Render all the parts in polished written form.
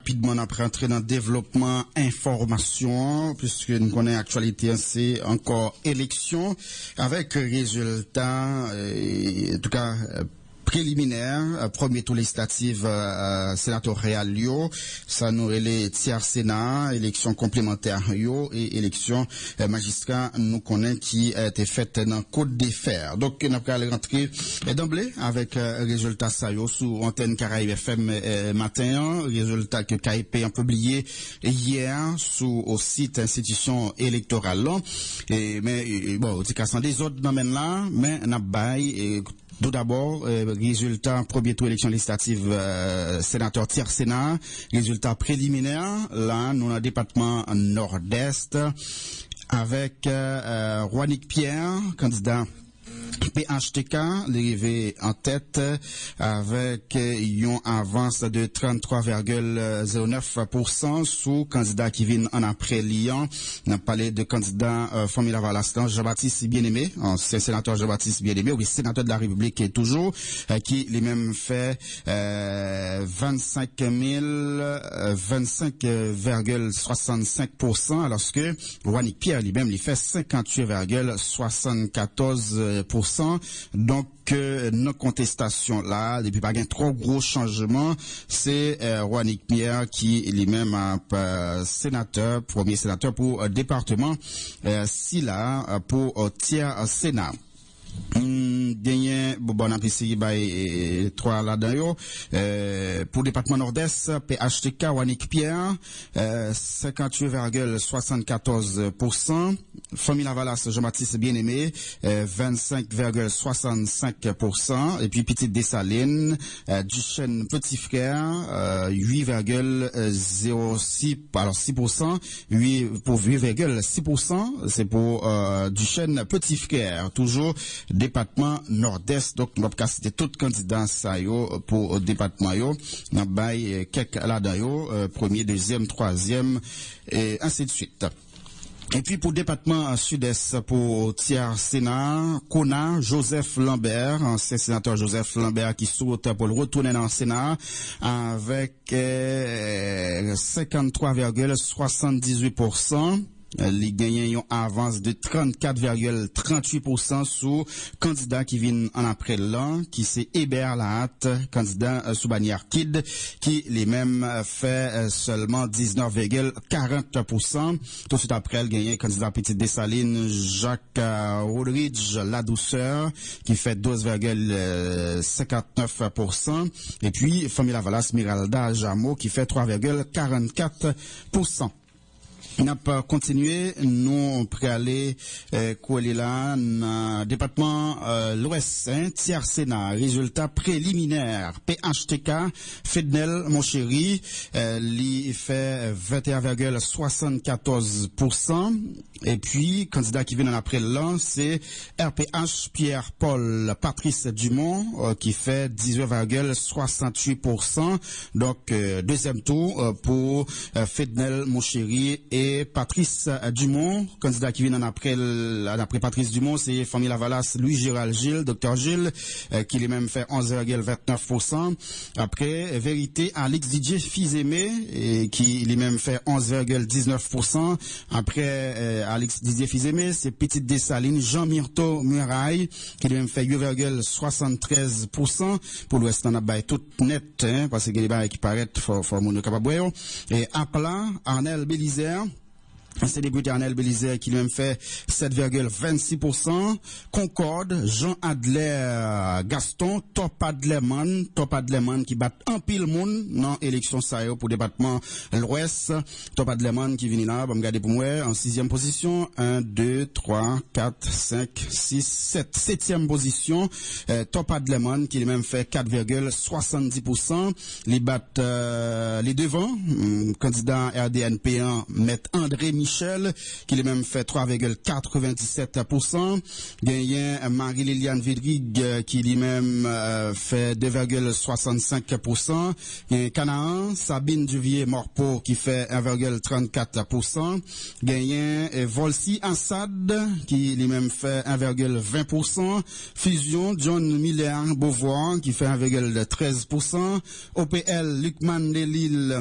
Rapidement après entrer dans le développement information, puisque nous connaissons l'actualité, c'est encore élection, avec résultat, en tout cas, préliminaire, premier tour législatif sénatorial yo, ça nous les tiers sénat, élection complémentaire yo et élection magistrat nous connaît qui a été faite dans Côte des Fers. Donc nous allons rentrer d'emblée avec résultat ça yo sous antenne Caraïbes FM matin, résultat que KIP a publié hier sous au site institution électorale là. Et mais bon, c'est qu'à sans des autres domaines là, mais n'a bail. Tout d'abord, résultat premier tour élection législative sénateur tiers sénat, résultat préliminaire, là, nous dans le département nord-est, avec Roanick Pierre, candidat PHTK, l'arrivée en tête avec une avance de 33,09% sous candidat qui vient en après Lyon. On a parlé de candidat Famille Lavalastan, Jean-Baptiste Bien-Aimé, ancien sénateur Jean-Baptiste Bien-Aimé, oui, sénateur de la République et toujours, qui lui-même fait 25,65%, alors que Roanick Pierre lui-même lui fait 58,74%. Donc, nos contestations là, depuis pas un trop gros changement, c'est Roanick Pierre qui lui-même sénateur, premier sénateur pour département, Silla pour tiers sénat. Gagné bon apprécié by 3 là-dedans pour département nord-est PHTK Roanick Pierre 58,74%, Famille Lavalas Jean-Baptiste Bien-Aimé 25,65%, et puis Petite Dessalines Duchesne Petit Frère 8,06, alors 6%, 8,6%, c'est pour Duchesne Petit Frère, toujours département nord-est. Donc nous avons cité tout candidat ça yo pour département yo, n'a bail quelques là-dedans yo, premier, deuxième, troisième et ainsi de suite. Et puis pour département sud-est, pour tiers sénat, Kona, Joseph Lambert, ancien sénateur Joseph Lambert qui souhaite pour le retourner dans le Sénat avec 53,78%. Les gagnants ont avance de 34,38% sous candidat qui vient en après l'an, qui c'est Hébert Lahatte, candidat sous bannière Kid, qui les mêmes fait seulement 19,40%. Tout de suite après, le gagnant candidat Petite Dessalines, Jacques Rodrigues, La Douceur, qui fait 12,59%. Et puis, Famille Lavalas, Miralda Jameau, qui fait 3,44%. On a pas continué, nous préaller coller là dans département l'Ouest, tiers sénat, résultat préliminaire PHTK Fednel mon chéri, il fait 21,74%, et puis candidat qui vient en après l'an, c'est RPH Pierre-Paul Patrice Dumont qui fait 18,68%. Donc deuxième tour pour Fednel mon chéri et Patrice Dumont, candidat qui vient en après Patrice Dumont, c'est Famille Lavalas, Louis Gérald Gilles, Dr Gilles, qui lui-même fait 11,29%. Après, Vérité, Alex Didier Fils-Aimé, qui lui-même fait 11,19%. Après, Alex Didier Fils-Aimé, c'est Petite Dessalines, Jean Myrto Muraille, qui lui-même fait 8,73%. Pour l'Ouest, on a bail tout net, parce que les bails qui paraissent, faut mon capable. Et Apla, Arnel Bélizer, c'est député Arnel Bélizer qui lui-même fait 7,26%. Concorde, Jean Adler Gaston, Top Adlerman qui bat un pile monde dans l'élection ça pour département l'Ouest. Top Adlerman qui vient là, va me garder pour moi, en 6e position. 1, 2, 3, 4, 5, 6, 7. 7e position. Top Adlerman qui lui-même fait 4,70%. Les bat, les devants, candidat RDNP1, met André Michel, qui lui-même fait 3,97%. Gagné Marie-Liliane Vidrig, qui lui-même fait 2,65%. Gagné Canaan, Sabine Duvier-Morpeau, qui fait 1,34%. Gagné Volsi Assad, qui lui-même fait 1,20%. Fusion, John Miller Beauvoir, qui fait 1,13%. OPL, Lucman Delille,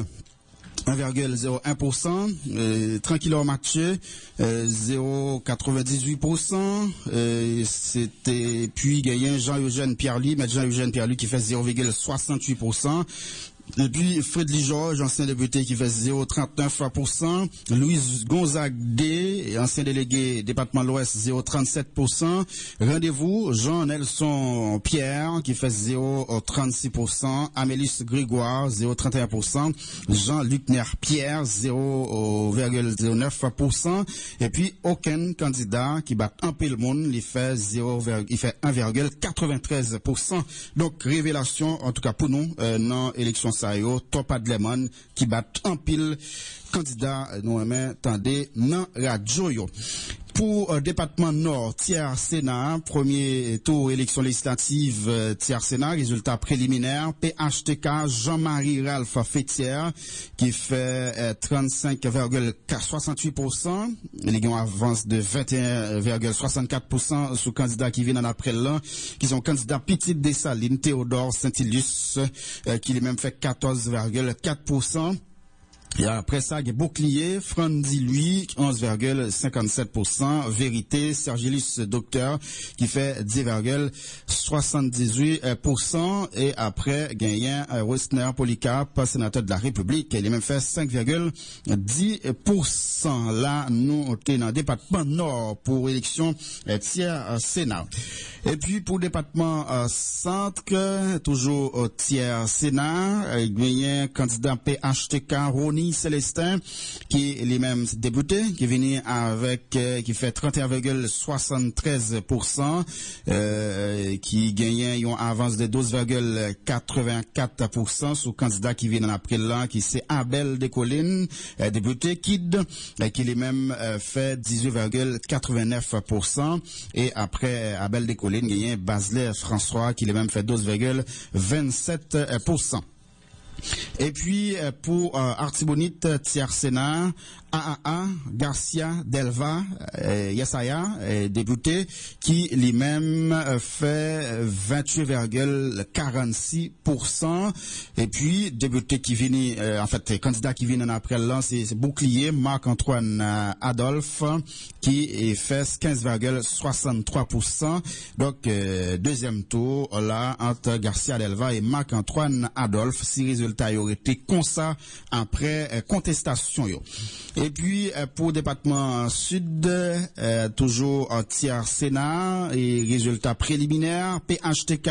1,01%, Tranquillor Mathieu 0,98%, c'était puis gagné Jean-Eugène Pierre-Louis, mais Jean-Eugène Pierre-Louis qui fait 0,68%. Et puis Frédéric Georges, ancien député qui fait 0,39%. Louise Gonzague D, ancien délégué département de l'Ouest, 0,37%. Rendez-vous, Jean-Nelson Pierre qui fait 0,36%. Amélis Grégoire, 0,31%. Jean-Luc Pierre, 0,09%. Et puis aucun candidat qui bat un peu le monde, il fait 1,93%. Donc révélation, en tout cas pour nous, dans l'élection Top Adlemon qui bat en pile candidat nous tendez dans radio yo. Pour département Nord, tiers Sénat, premier tour élection législative tiers Sénat, résultat préliminaire, PHTK Jean-Marie Ralph Fétière qui fait 35,68%, les gains avance de 21,64% sous candidat qui vient en après là, qui sont candidats Petit Dessalines, Théodore Saint-Ilius, qui lui même fait 14,4%. Et après ça, il y a Bouclier, Frandy lui, 11,57%, Vérité, Sergilus Docteur, qui fait 10,78%, et après, gagnant Westner Polycarpe, sénateur de la République, il a même fait 5,10%. Là, nous, on est dans le département Nord pour élection tiers Sénat. Et puis, pour le département Centre, toujours tiers Sénat, gagnant candidat PHTK, Rony Célestin, qui est les mêmes députés, qui est venu avec, qui fait 31,73%, qui gagne une avance de 12,84% sous candidat qui vient après là, qui c'est Abel Descollines, député KID, qui les mêmes fait 18,89%, et après Abel Descollines, gagne Baselet François, qui les mêmes fait 12,27%. Et puis, pour Artibonite, tiers Sénat, AAA, Garcia, Delva, Yesaya, député, qui lui-même fait 28,46%. Et puis, député qui vient, en fait, candidat qui vient après là, c'est Bouclier, Marc-Antoine Adolphe, qui fait 15,63%. Donc, deuxième tour, là, entre Garcia Delva et Marc-Antoine Adolphe, si résultat y aurait été comme ça après contestation. Et puis, pour département Sud, toujours en tiers Sénat, et résultat préliminaire, PHTK,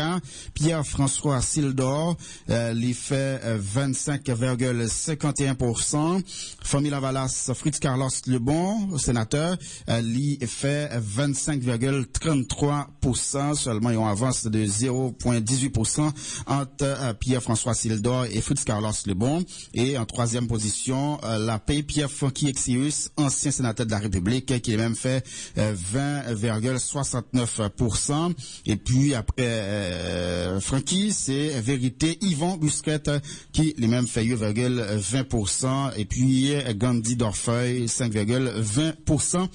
Pierre-François Sildor, il fait 25,51%. Famille Lavalas, Fritz Carlos Lebon, sénateur, il fait 25,33%, seulement ils ont avance de 0,18% entre Pierre-François Sildor et Fritz Carlos Lebon. Et en troisième position, la paix Pierre-Francky Exius, ancien sénateur de la République, qui a même fait 20,69%. Et puis après Francky, c'est Vérité Yvon Busquette, qui a même fait 8,20%. Et puis Gandhi Dorfeuille, 5,20%.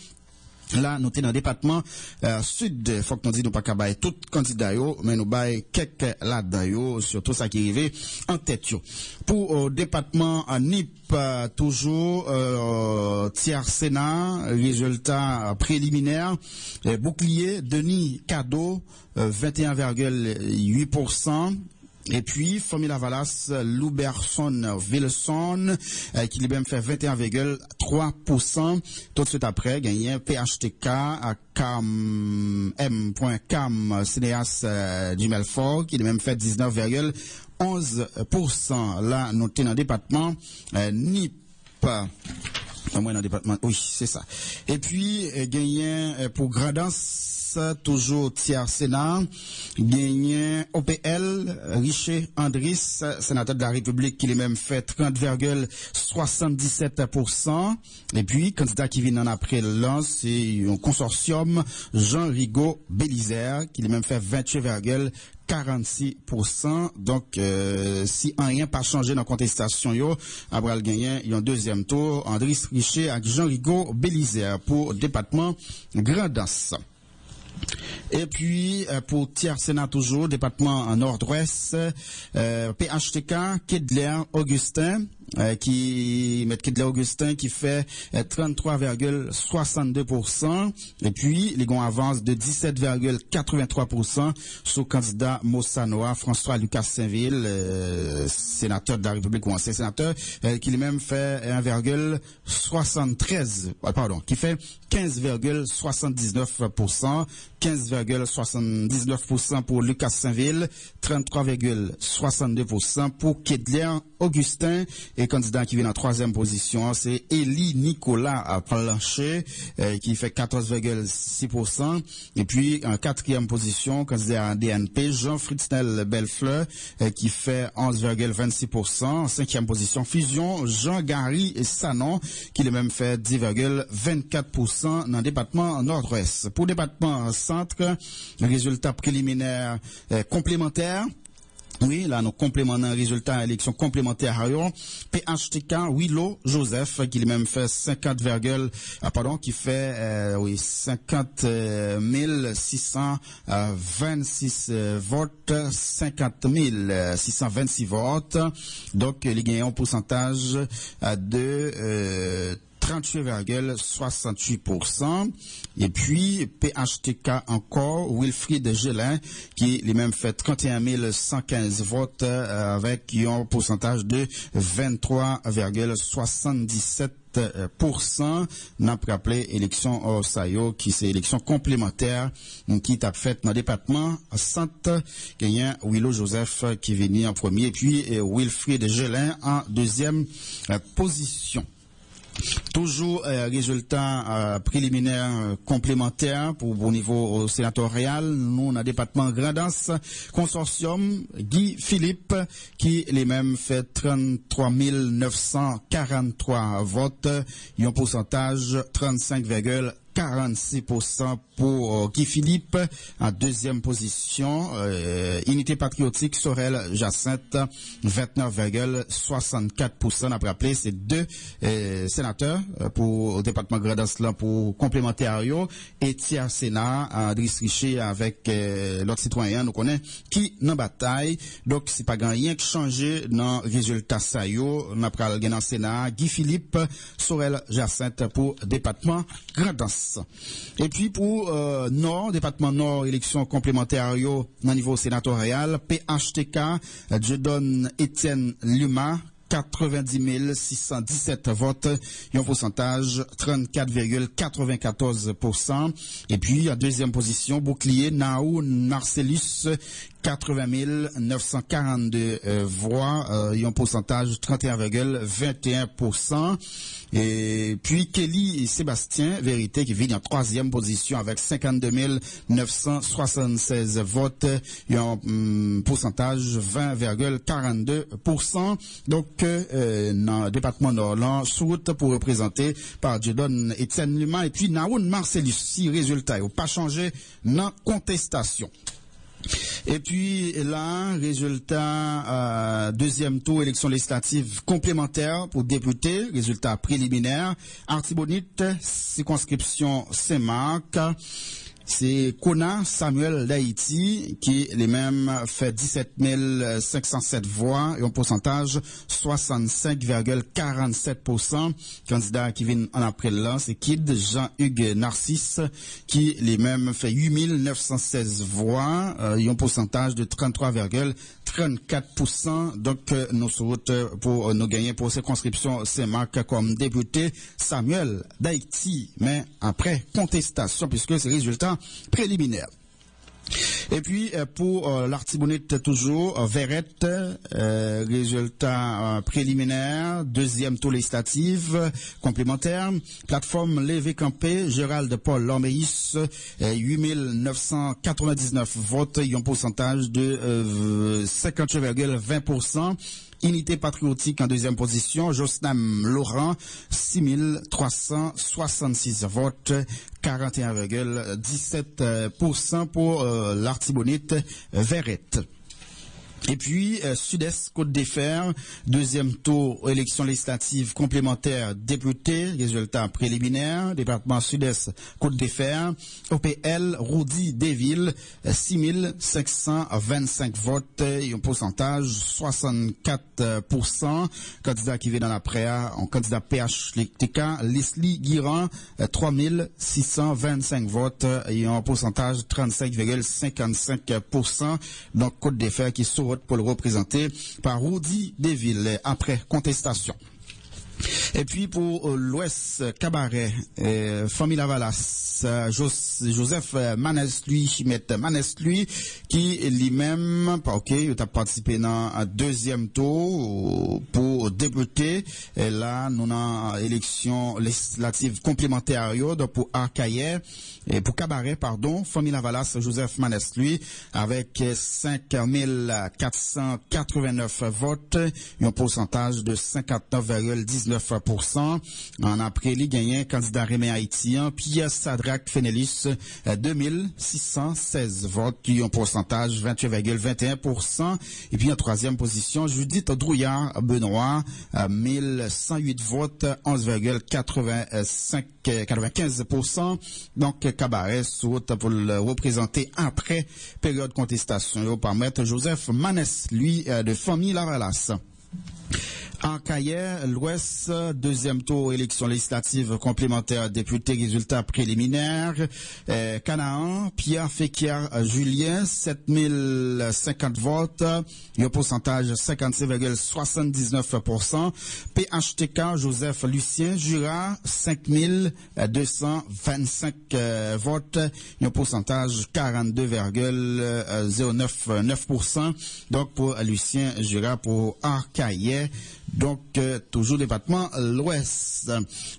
Là, nous sommes dans le département sud. Faut que nous disions nous pas qu'à bailler tout candidat, mais nous baillons quelques là-dedans, surtout ça qui arrive en tête. Pour département NIP, toujours tiers Sénat, résultat préliminaire, Bouclier, Denis Cadeau, 21,8%. Et puis, Famille Lavalas, Louberson, Wilson, qui lui même fait 21,3%. Tout de suite après, gagné PHTK, M.Cam, Cinéas du Melfort, qui lui même fait 19,11%. Là, noté dans le département, NIP. Dans le département, oui, c'est ça. Et puis, gagné pour Gradance, toujours tiers Sénat, gagné OPL, Richer Andris, sénateur de la République, qui lui même fait 30,77%. Et puis, candidat qui vient en après là, c'est un consortium, Jean Rigaud Bélisaire, qui lui même fait 28,46%. Donc, si rien pas changé dans la contestation, Abral Gagné, il y a un deuxième tour, Andris Richer avec Jean Rigaud Bélisaire pour département Grandas. Et puis, pour tiers Sénat toujours, département en nord-ouest, PHTK, Kedler, Augustin, qui met Kidler Augustin qui fait 33,62%. Et puis, les gons avancent de 17,83% sur candidat Mossanoa, François Lucas Saint-Ville, sénateur de la République ou ancien sénateur, qui lui-même fait 15,79%. 15,79% pour Lucas Saint-Ville, 33,62% pour Kedler Augustin, et candidat qui vient en troisième position, c'est Élie Nicolas Plancher, qui fait 14,6%, et puis en quatrième position, candidat à DNP, Jean-Fritznel Bellefleur, qui fait 11,26%, en cinquième position, Fusion, Jean-Gary Sanon, qui lui-même fait 10,24% dans le département nord-ouest. Pour le département centre, résultat préliminaire complémentaire. Oui, là, nous complémentons un résultat à l'élection complémentaire à PHTK, Willow Joseph, qui lui-même fait 50 626 votes, 50 626 votes. Donc, les gagnants en pourcentage de 38,68%. Et puis, PHTK encore, Wilfried Gelin, qui lui-même fait 31 115 votes, avec un pourcentage de 23,77%. N'a pas rappelé élection au Sayo, qui c'est élection complémentaire, qui t'a fait dans le département centre, gagnant Willow Joseph qui vient en premier, et puis Wilfried Gelin en deuxième position. Toujours résultat préliminaire complémentaire pour au niveau sénatorial. Nous, on a département Grandance, consortium Guy Philippe, qui lui-même fait 33 943 votes, et un pourcentage 35,46% pour Guy Philippe. En deuxième position, Unité patriotique Sorel Jacinthe, 29,64%. Après rappeler, c'est deux sénateurs pour le département Grandance là pour complémentaire, et tiers Sénat, Andris Richer avec l'autre citoyen, nous connaît, qui dans bataille. Donc, c'est pas rien qui change dans le résultat ça yo. On a pris dans le Sénat, Guy Philippe, Sorel Jacinthe pour département Grandance. Et puis pour Nord, département Nord, élection complémentaire au niveau sénatorial, PHTK, je donne Étienne Luma, 90 617 votes, et un pourcentage 34,94%. Et puis, en deuxième position, bouclier Naou Marcellus, 80 942 voix, et un pourcentage 31,21%. Et puis Kelly Sébastien, vérité, qui vient en troisième position avec 52 976 votes, et un pourcentage 20,42%. Donc, dans le département Nord, sous route pour représenter par Jedon Etienne Luma, et puis Naoun Marcellus. Si résultat n'a pas changé dans contestation. Et puis là, résultat deuxième tour élection législative complémentaire pour députés, résultat préliminaire, Artibonite, circonscription Saint-Marc. C'est Kona Samuel d'Haïti qui les-mêmes fait 17 507 voix et un pourcentage 65,47%. Candidat qui vient en après là, c'est Kid Jean-Hugues Narcisse qui les-mêmes fait 8 916 voix et un pourcentage de 33,34%. Donc, nous souhaitons pour nous gagner pour circonscription Saint-Marc comme député Samuel d'Haïti, mais après contestation puisque c'est résultat préliminaire. Et puis pour l'Artibonite toujours, Verrette, résultat préliminaire, deuxième tour législatif complémentaire, plateforme Lévé Campé, Gérald Paul Lormeis, 8 999 votes, et un pourcentage de 58,20%. Unité patriotique en deuxième position, Josnam Laurent, 6 366 votes, 41,17% pour l'Artibonite Verrette. Et puis, Sud-Est, Côte des Fers, deuxième tour, élection législative complémentaire député, résultat préliminaire, département Sud-Est, Côte des Fers, OPL, Roudy-Desvilles, 6525 votes, et un pourcentage 64%. Candidat qui vient dans la préa, en candidat PHTK, Leslie Guiran, 3625 votes, et un pourcentage 35,55%. Donc, Côte des Fers qui sort pour le représenter par Roudy-Desvilles après contestation. Et puis pour l'Ouest Cabaret, famille Lavalas, Joseph Manès lui, qui lui-même, il a participé dans un deuxième tour pour député. Et là, nous avons élection législative complémentaire pour Arcaïer, et pour Cabaret, famille Lavalas, Joseph Manès lui, avec 5489 votes, et un pourcentage de 59,19%. En après, il gagné candidat Rémé Haïtien, Pierre Sadrak Fénélis, 2616 votes, qui ont un pourcentage 28,21%. Et puis en troisième position, Judith Drouillard Benoît, 1108 votes, 11,95%. Donc, Cabaret saute pour le représenter après période contestation. Par maître Joseph Manès, lui, de famille Lavalas. Arcaïer, l'Ouest, deuxième tour, élection législative complémentaire député, résultat préliminaire. Canaan, Pierre Féquier Julien, 7050 votes, un pourcentage 56,79%. PHTK, Joseph Lucien Jura, 5225 votes, un pourcentage 42,099%. Donc pour Lucien Jura, pour Arcaïer. Donc, toujours département l'Ouest.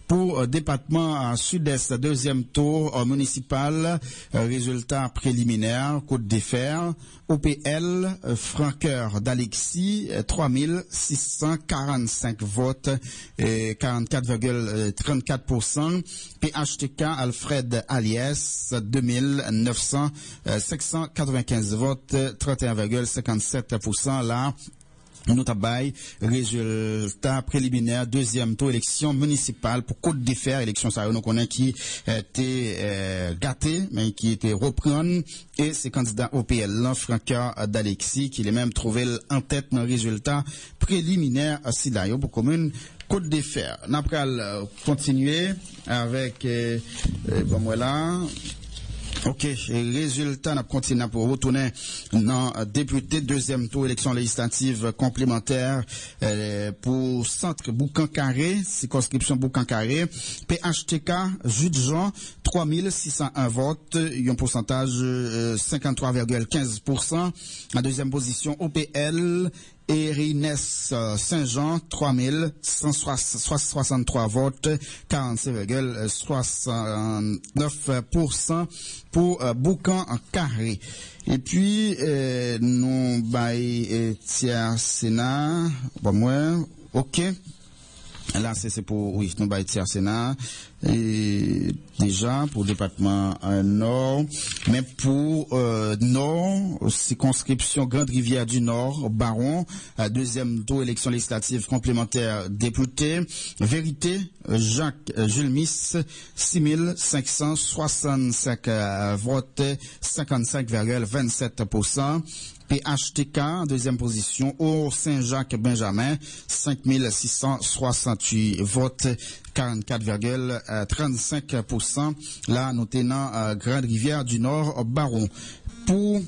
Pour département Sud-Est, deuxième tour municipal, résultat préliminaire, Côte des Fers, OPL, Franqueur d'Alexis, 3645 votes, 44,34%. PHTK, Alfred Aliès, 595 votes, 31,57%. Là, nous tabaille, résultat préliminaire, deuxième tour, élection municipale pour Côte des Fers, élection ça, nous connaissons qui était gâté, mais qui était repris, et c'est candidat OPL, Franqueur d'Alexis, qui est même trouvé en tête dans le résultat préliminaire à Sidayo pour commune Côte des Fers. Nous allons continuer avec, voilà. Ok, résultat, on continue pour retourner dans député deuxième tour élection législative complémentaire pour centre Boucan-Carré, circonscription Boucan-Carré, PHTK, Jude Jean, 3601 votes, un pourcentage 53,15%. En deuxième position, OPL, Erines Saint-Jean, 3163 votes, 46,69% pour Boucan en carré. Et puis, nous, tiers Sénat, ok. Là, c'est pour, oui, nous, tiers Sénat. Et déjà pour le département Nord, mais pour Nord, circonscription Grande Rivière du Nord, Baron, deuxième tour élection législative complémentaire député, Vérité, Jacques Jules Miss, 6565 votes, 55,27%. PHTK, deuxième position, au Saint-Jacques-Benjamin, 5668 votes, 44,35%. Là, nous tenons Grande Rivière du Nord, Baron. Pour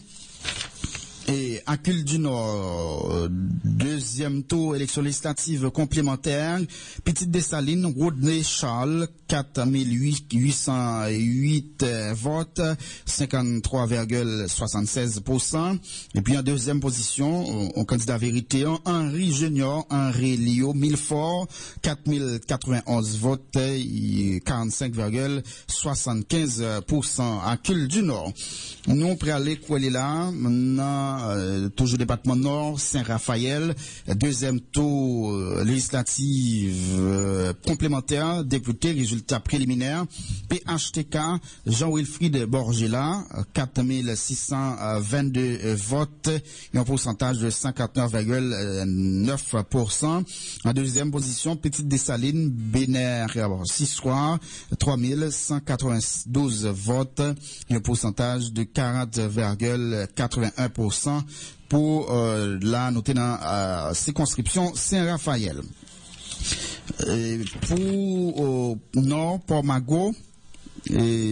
et Acule du Nord, deuxième tour, élection législative complémentaire, Petite Dessalines, Rodney Charles, 4808 votes, 53,76%. Et puis en deuxième position, au candidat vérité, Henri Junior, Henri Lio, Milfort, 4091 votes, 45,75%. Acule du Nord. Nous, pour aller quoi là, toujours département Nord, Saint-Raphaël. Deuxième tour législatif complémentaire, député, résultat préliminaire. PHTK, Jean-Wilfried Borgela, 4622 votes et un pourcentage de 59,9%. En deuxième position, Petite Dessalines, Béner, Sissoir, 3192 votes et un pourcentage de 40,81% pour la notée dans circonscription Saint-Raphaël. Pour Nord, Port-Magot,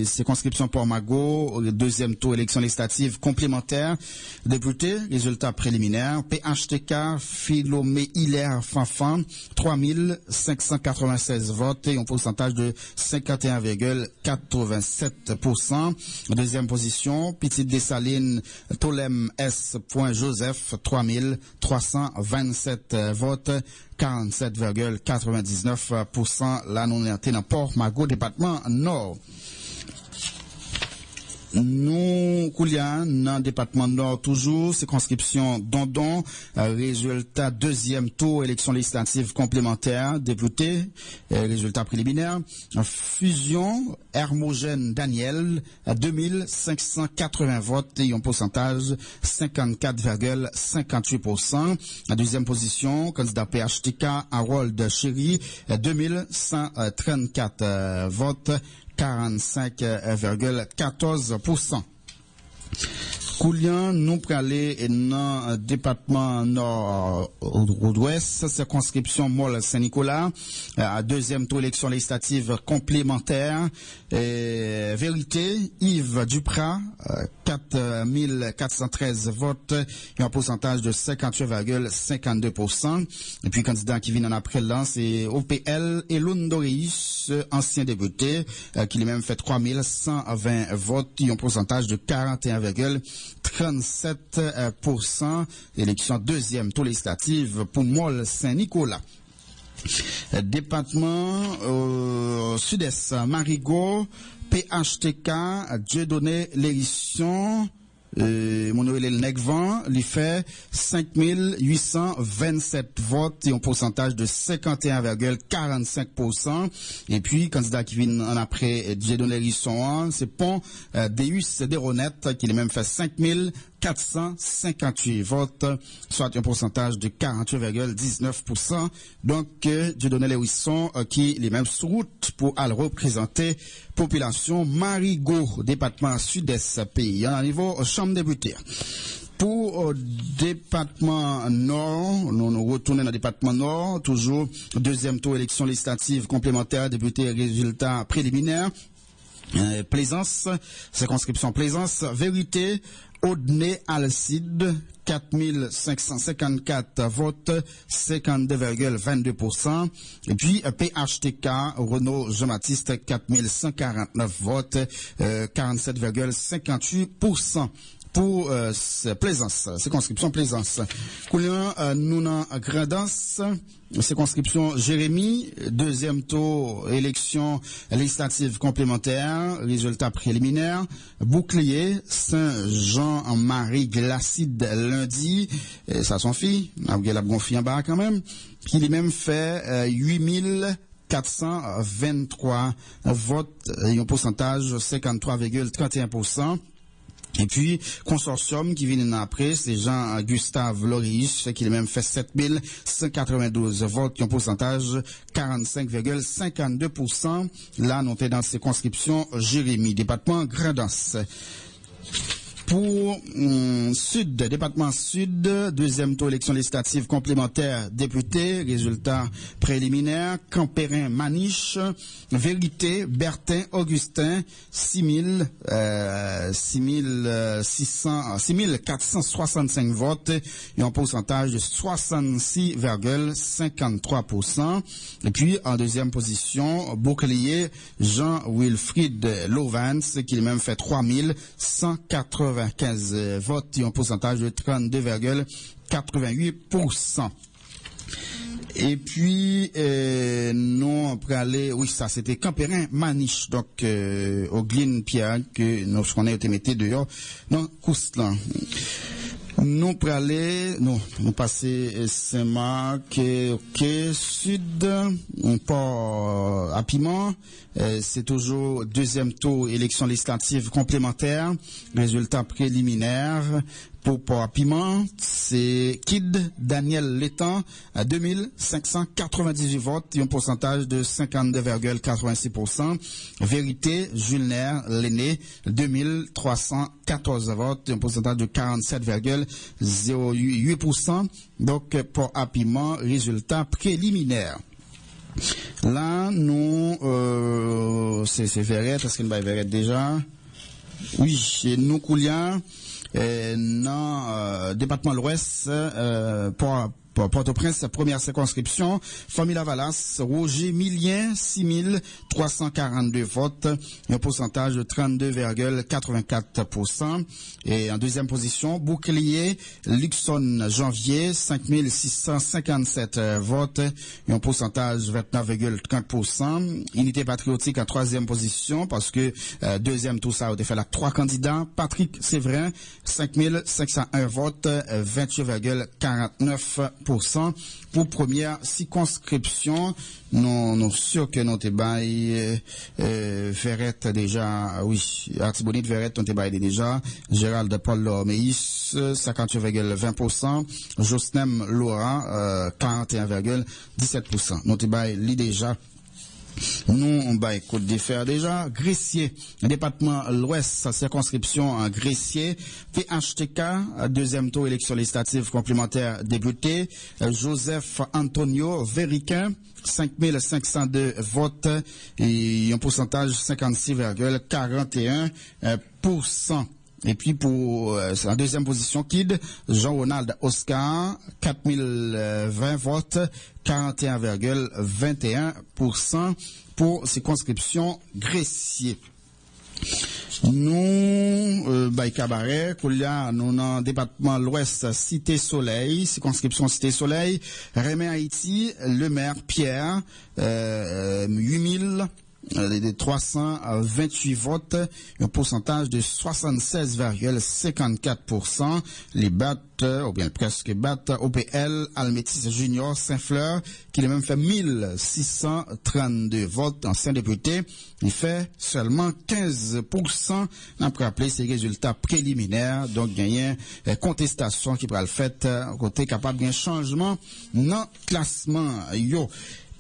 circonscription Port-Magot, deuxième tour élection législative complémentaire, député, résultat préliminaire, PHTK, Philomé Hilaire Fanfan, 3596 votes et un pourcentage de 51,87%. Deuxième position, Petite Dessalines, Tolem S. Joseph, 3327 votes, 47,99%. La non-électée dans Port-Magot, département Nord. Nous, Koulian, dans le département Nord, toujours, circonscription Dondon, résultat deuxième tour, élection législative complémentaire, député, résultat préliminaire, fusion, Hermogène Daniel, 2580 votes et un pourcentage 54,58%. La deuxième position, candidat PHTK, Harold Chéry, 2134 votes, 45,14%. Koulian, nous pour aller dans le département nord-ouest, circonscription Mol Saint-Nicolas, à deuxième tour élection législative complémentaire. Vérité, Yves Duprat, 4413 votes et un pourcentage de 58,52%. Et puis, candidat qui vient en après là, c'est OPL et Lundoreis, ancien député, qui lui-même fait 3120 votes et un pourcentage de 41,37%. Élection deuxième tour législative pour Mol Saint-Nicolas. Département sud-est, Marigot, PHTK, Dieudonné Lérisson, Monoël Negvan, lui fait 5827 votes et un pourcentage de 51,45%. Et puis, candidat qui vient en après Dieudonné Lérisson, c'est Pont Deus Deronette, qui lui même fait 5458 votes, soit un pourcentage de 48,19%. Donc, Dieudonné Lérisson, qui est même sur route pour aller représenter population Marigot, département sud-est pays, à niveau chambre député. Pour département nord, nous retournons dans le département nord, toujours deuxième tour élection législative complémentaire, député résultat préliminaire. Plaisance, circonscription Plaisance, Vérité, Audney Alcide, 4554 votes, 52,22%. Et puis, PHTK, Renaud Jean-Baptiste, 4149 votes, 47,58%. Pour Plaisance, circonscription Plaisance. Koulian, nous dans Grandance, circonscription Jérémy, deuxième tour, élection législative complémentaire, résultat préliminaire, Bouclier, Saint-Jean-Marie Glacide lundi, ça son fille, la bon fille en bas quand même, qui lui-même fait 8423 votes et un pourcentage 53,31%. Et puis, consortium qui vient après, c'est Jean-Gustave Loris, qui lui-même fait 7192 votes, qui ont un pourcentage 45,52%. Là, nous sommes dans circonscription Jérémy, département Grandance. Pour Sud, département Sud, deuxième tour élection législative complémentaire, député, résultat préliminaire, Campérin Maniche, Vérité, Bertin, Augustin, 6465 votes et un pourcentage de 66,53%. Et puis, en deuxième position, Bouclier, Jean-Wilfried Lovans, qui lui-même fait 3195 votes et un pourcentage de 32,88%. Et puis, nous, on peut aller, oui, ça, c'était Campérin Maniche, donc, au Gline Pierre, que nous, qu'on a été mis dehors, dans Coustlan. Nous passer Saint-Marc, ok, Sud, Port à Piment. C'est toujours deuxième tour élection législative complémentaire. Résultat préliminaire pour Port à Piment, c'est Kid Daniel Létan à 2598 votes et un pourcentage de 52,86%. Vérité Jules Nair L'aîné 2314 votes et un pourcentage de 47,08%. Donc Port à Piment, résultat préliminaire. Là, nous, c'est Verrette, est-ce qu'il y a Verrette déjà? Oui, chez nous, Koulian, dans département de l'Ouest, Port-au-Prince, première circonscription, Famille Lavalas, Roger Millien, 6342 votes, un pourcentage de 32,84%. Et en deuxième position, Bouclier, Luxon Janvier, 5657 votes, un pourcentage de 29,30%. Unité patriotique en troisième position, parce que deuxième tout ça a été fait là, 3 candidats. Patrick Séverin, 5501 votes, 28,49%. Pour première circonscription. Nous sûrs que nous bail Verrette déjà, oui, Artibonite Verrette, nous bail déjà, Gérald Paul Lormeis, 58,20%, Josnem Laura, 41,17%. Nous bail li déjà. Nous, on va écouter faire déjà. Gressier, département l'Ouest, circonscription en Gressier. PHTK, deuxième tour élection législative complémentaire député. Joseph Antonio Vériquin, 5502 votes et un pourcentage 56,41%. Et puis pour en deuxième position, Kid, Jean-Ronald Oscar, 4020 votes, 41,21% pour circonscription Gressier. Nous, Cabaret, Koulia, nous dans département l'Ouest, Cité Soleil, circonscription Cité Soleil, Rémy Haïti, le maire Pierre, 8328 votes, un pourcentage de 76,54%. Les battent, ou bien presque battent, OPL, Almétis Junior, Saint-Fleur, qui a même fait 1632 votes, ancien député. Il fait seulement 15%. Après appeler ces résultats préliminaires, donc il y a une contestation qui pourra le fait, côté capable d'un changement dans classement, yo.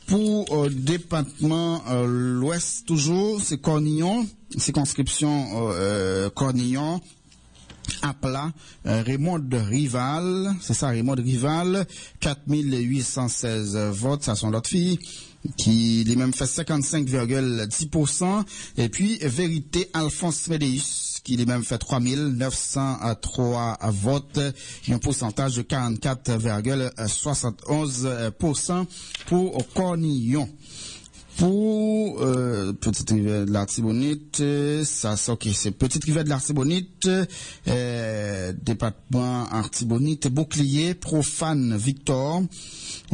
Pour département l'Ouest toujours, c'est Cornillon, circonscription Cornillon, à plat, Raymond Rival, c'est ça, Raymond Rival, 4816 votes, ça sont l'autre fille, qui lui même fait 55,10%, et puis Vérité Alphonse Médéus, qui lui même fait 3903 votes, et un pourcentage de 44,71% pour Cornillon. Pour Petite Rivière de l'Artibonite, ça ok, c'est Petite Rivière de l'Artibonite, département Artibonite, Bouclier, Profane Victor,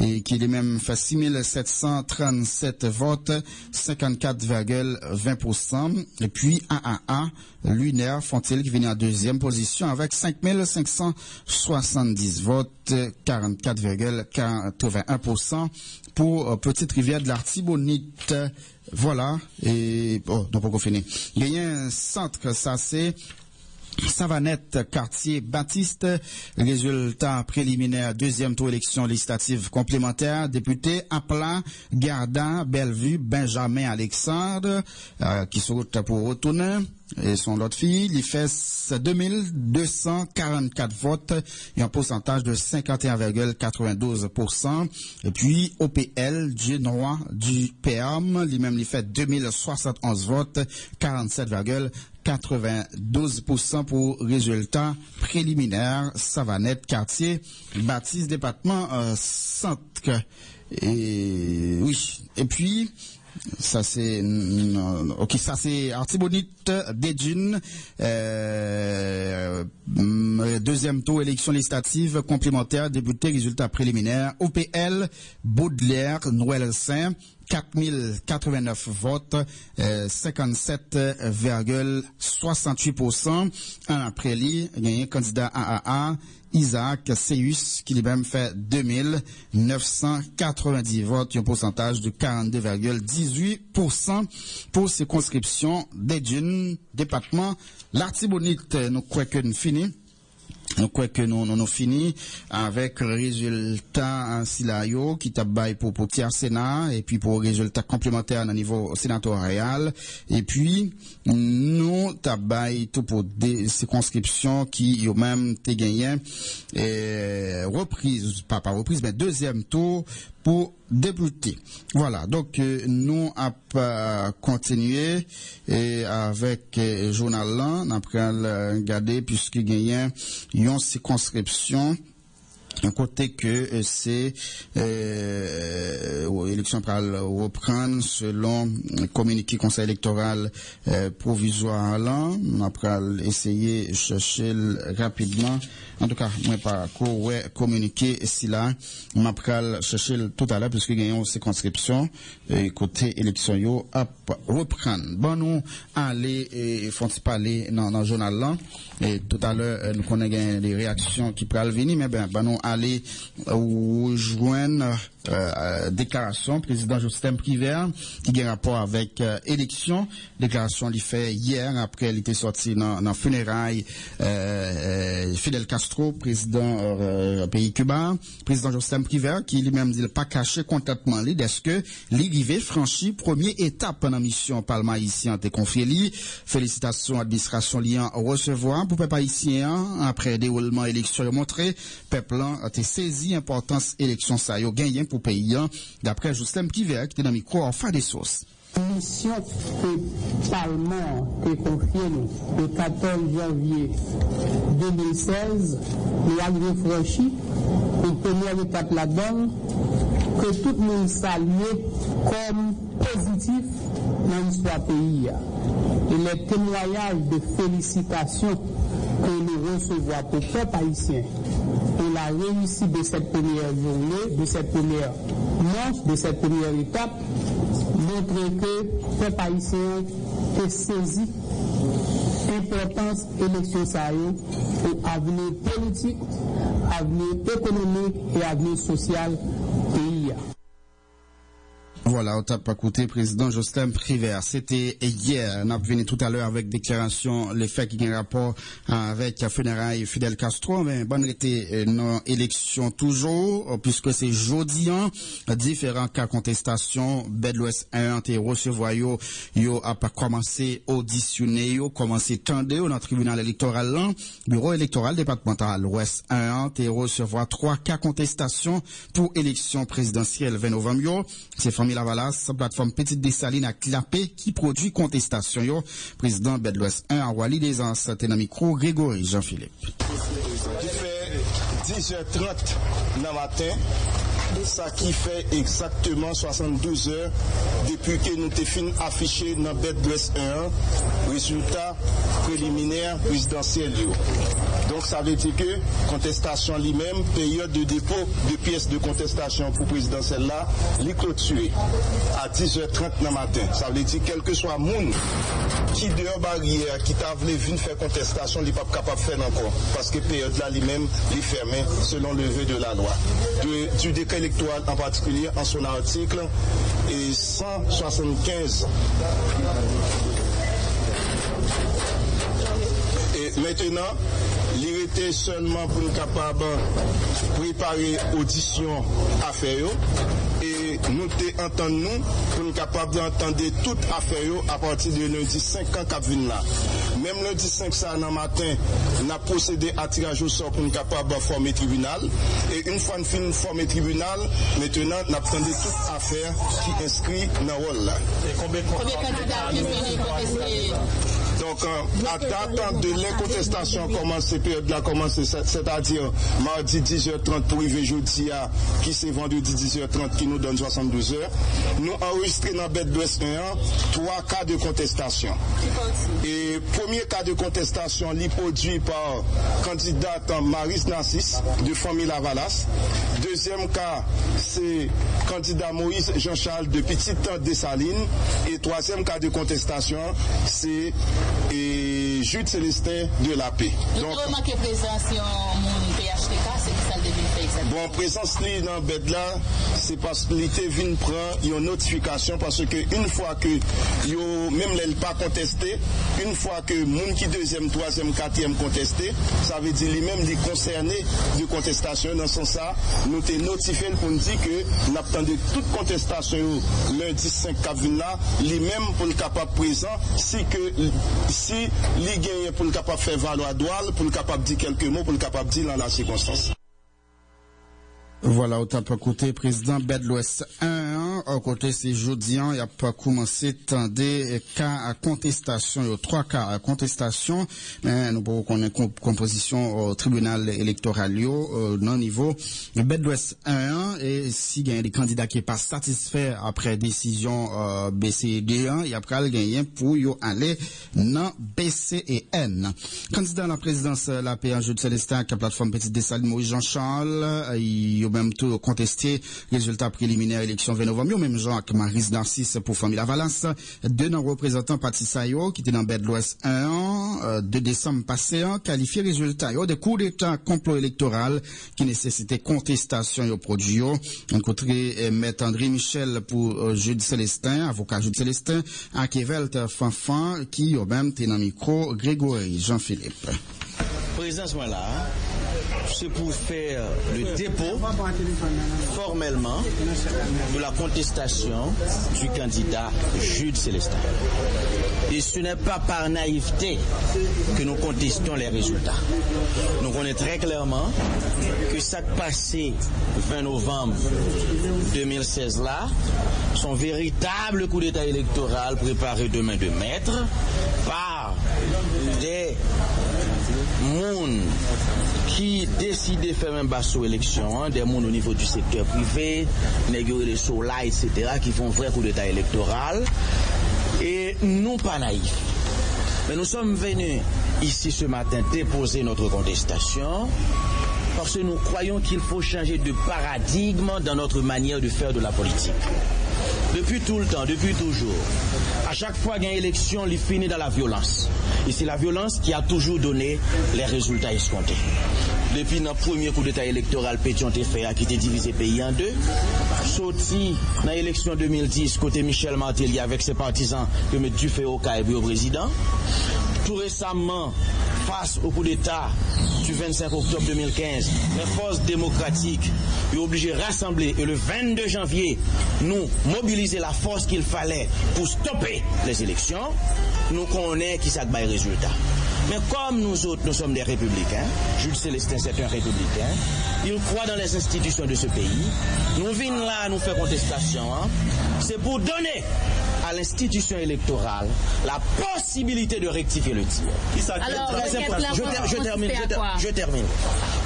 et qui est même fait 6737 votes, 54,20%. Et puis AAA, Lunaire Fontil qui venait en deuxième position avec 5570 votes, 44,81%. Pour Petite Rivière de l'Artibonite. Voilà. Et bon, donc on finit. Il y a un centre, ça c'est Savanette, quartier Baptiste, résultat préliminaire, deuxième tour élection législative complémentaire, député Apla, Garda, Bellevue, Benjamin Alexandre, qui se route pour retourner, et son l'autre fille, il fait 2244 votes, et un pourcentage de 51,92%, et puis OPL, Genois du PM, lui-même, il fait 2071 votes, 47,92% pour résultat préliminaire, Savanette, quartier, Baptiste, département, centre. Et oui. Et puis, ça c'est, ok, ça c'est Artibonite, Dédune, deuxième tour élection législative complémentaire, député, résultat préliminaire, OPL, Baudelaire, Noël Saint, 4089 votes, 57,68%. Après lui, il y a un candidat AAA, Isaac Seus, qui lui-même fait 2990 votes, un pourcentage de 42,18% pour circonscription d'Edune, département l'Artibonite. Nous croyons que nous finissons. Nous croyons que nous fini avec le résultat ainsi là qui tabaye pour tiers Sénat et puis pour résultat complémentaire au niveau sénatorial et puis nous tabaye tout pour des circonscriptions qui eux même te gagné reprise pas reprise mais deuxième tour pour débuter. Voilà, donc nous avons continué avec le journal là, on a regardé puisque il y a une circonscription un côté que c'est élection pour reprendre selon le communiqué conseil électoral provisoire là, on a essayer de chercher rapidement. En tout cas, moi pas communiquer ici là, on a chercher tout à l'heure puisque il y a une circonscription côté élection yo à reprendre. Bon nous aller font parler dans le journal là et tout à l'heure nous connaissons des réactions qui pourraient venir mais ben nous aller rejoindre déclaration président Justin Privert qui a rapport avec élection. Déclaration qu'il fait hier après il était sorti dans funérailles Fidel Castro président pays Cuba. Président Justin Privert qui lui-même dit pas caché contentement lui est-ce que l'arrivée franchit première étape dans mission Parlement haïtien te confié lui. Félicitations administration liant recevoir pour peuple haïtien après déroulement élection montré peuple a saisi importance élection ça yo gagné pour pays d'après Justin Privert qui était dans le micro en fin des sources. Mission que le Parlement est confiée le 14 janvier 2016, l'arrivée franchie, une première étape là-dedans, que tout le monde salue comme positif dans l'histoire pays. Et les témoignages de félicitations que nous recevons pour le peuple haïtien pour la réussite de cette première journée, de cette première manche, de cette première étape, montre que le peuple haïtien est saisi l'importance de l'élection pour avenir politique, avenir économique et avenir social pays. Voilà, on t'a pas écouté président Justin Privert. C'était hier. On a venu tout à l'heure avec déclaration les faits qui ont rapport avec funérailles Fidel Castro. Mais bonne été nos élections toujours, puisque c'est jeudi, différents cas contestation. Bedlouest 1 te recevoir yo a pas commencé auditionner commencé tendre dans le tribunal électoral là. Bureau électoral départemental Ouest 1 te recevoir 3 cas contestation pour élection présidentielle 20 novembre. C'est famille Lavalas, plateforme Petite Dessalines à Clapé qui produit contestation yo. Président Bedlouest 1 à Wali des Ans, c'était dans micro Grégory Jean-Philippe. Il fait 10h30 dans matin. Ça qui fait exactement 72 heures depuis que nous t'ai fini affiché dans Bedlouest 1 résultat préliminaire présidentiel. Donc ça veut dire que contestation lui-même, période de dépôt de pièces de contestation pour présidentielle là, les clôturé à 10h30 dans matin. Ça veut dire quel que soit monde qui dehors barrière, qui t'a voulu venir faire contestation, il n'est pas capable de faire encore. Parce que période là lui-même, il est fermé selon le vœu de la loi. Du décret électoral en particulier en son article et 175. Et maintenant, il était seulement pour être capable de préparer audition à faire et nous entendons pour être capable d'entendre toute affaire à partir de lundi 5 ans qui vient là. Même lundi 5 ça dans matin, on a procédé à tirage au sort pour être capable de former tribunal et une fois nous finissons former tribunal, maintenant on attendait toute affaire qui inscrit dans le rôle là. Et combien de candidats Donc, à date de les contestations commencent, période-là commence, c'est-à-dire mardi 10h30 pour arriver jeudi, qui c'est vendredi 10h30 qui nous donne 72 heures. Nous enregistrons dans Bête d'Ouest 1 3 cas de contestation. Et premier cas de contestation, il est produit par candidate Maris Narcisse de famille Lavalas. Deuxième cas, c'est candidat Moïse Jean-Charles de Petite Dessalines. Et troisième cas de contestation, c'est Jude Célestin de la Paix. Donc, remarquez présence mon PHTK, c'est qui ça le devait faire exactement? Bon, présence dans bed là, c'est parce que l'été vient prendre une notification parce que une fois que même l'elle pas contesté, une fois que moun qui deuxième, troisième, quatrième contesté, ça veut dire lui-même les concernés de contestation. Dans ce sens ça, nous t'es notifié pour nous dire que nous attendons toute contestation lundi 5 avril là, lui-même pour le capable présent, si lui gagne pour le capable faire valoir droit, pour le capable dire quelques mots, pour le capable dire dans la circonstance. Voilà, autant pour côté président Bête l'Ouest 1, au côté c'est jeudi, il a pas commencé des cas à contestation, il y a 3 cas à contestation, mais nous pouvons connaître composition au tribunal électoral, non niveau Bête l'Ouest 1, et si il y a des candidats qui n'est pas satisfaits après décision BCD1, il y a pas le gagner pour y aller dans BCN. Candidat à la présidence la paix en Jude Célestin, la plateforme Petite Dessalines, Moïse Jean-Charles, il même tout contesté résultat préliminaire élection 20 novembre, même Jean que Maris Narcisse pour famille Lavalas, deux non représentants parti Sayo qui était dans Bête l'Ouest 1 2 décembre passé qualifié résultat de coup d'état complot électoral qui nécessitait contestation au produit. Rencontré maître André Michel pour Jude Célestin, avocat Jude Célestin, à Kevelt Fanfan qui au même était dans micro Grégory Jean-Philippe. Présence là, c'est pour faire le dépôt formellement de la contestation du candidat Jude Célestin. Et ce n'est pas par naïveté que nous contestons les résultats. Nous connaissons très clairement que ça passé 20 novembre 2016 là, son véritable coup d'état électoral préparé de main de maître par des monde qui décide de faire un basso élection, des mondes au niveau du secteur privé, négocier les solas, etc., qui font un vrai coup d'état électoral. Et nous pas naïfs. Mais nous sommes venus ici ce matin déposer notre contestation parce que nous croyons qu'il faut changer de paradigme dans notre manière de faire de la politique. Depuis tout le temps, depuis toujours, à chaque fois qu'il y a une élection, il finit dans la violence. Et c'est la violence qui a toujours donné les résultats escomptés. Depuis notre premier coup d'état électoral, Pétion Tefea qui était divisé pays en deux, sorti dans l'élection 2010, côté Michel Martelly avec ses partisans, que M. Dufay-Oka est au président. Tout récemment, face au coup d'État du 25 octobre 2015, les forces démocratiques sont obligées de rassembler et le 22 janvier, nous mobiliser la force qu'il fallait pour stopper les élections. Nous connaissons qui ça va le résultat. Mais comme nous autres, nous sommes des républicains, Jude Célestin c'est un républicain, il croit dans les institutions de ce pays. Nous venons là, nous faire contestation, c'est pour donner à l'institution électorale la possibilité de rectifier le tir. Alors, je termine.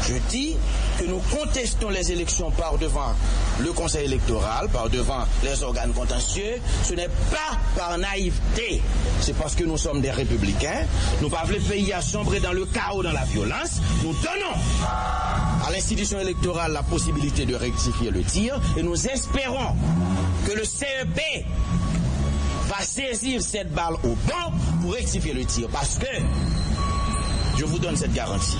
Je dis que nous contestons les élections par devant le Conseil électoral, par devant les organes contentieux. Ce n'est pas par naïveté, c'est parce que nous sommes des républicains. Nous ne voulons pas le pays à sombrer dans le chaos, dans la violence. Nous donnons à l'institution électorale la possibilité de rectifier le tir et nous espérons que le CEP va saisir cette balle au banc pour rectifier le tir. Parce que, je vous donne cette garantie,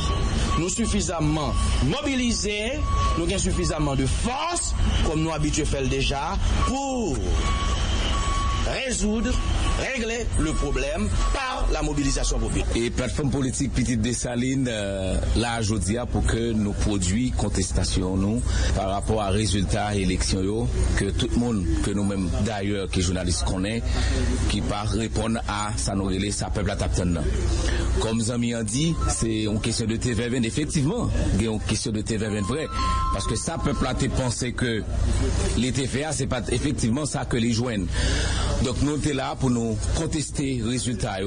nous suffisamment mobilisés, nous avons suffisamment de force, comme nous habitués à faire déjà, pour régler le problème par la mobilisation populaire. Et plateforme politique Petite Dessalines, là, aujourd'hui, pour que nous produisons contestation, nous, par rapport à résultats élections, que tout le monde, que nous-mêmes, d'ailleurs, que les journalistes connaissent, qui par répondre à ça nous relève, ça peuple à tapton. Comme Zami a dit, c'est une question de TV20, effectivement, c'est une question de TV20 vrai, parce que ça peuple a pensé que les TVA, c'est pas effectivement ça que les joignent. Donc nous sommes là pour nous contester les résultats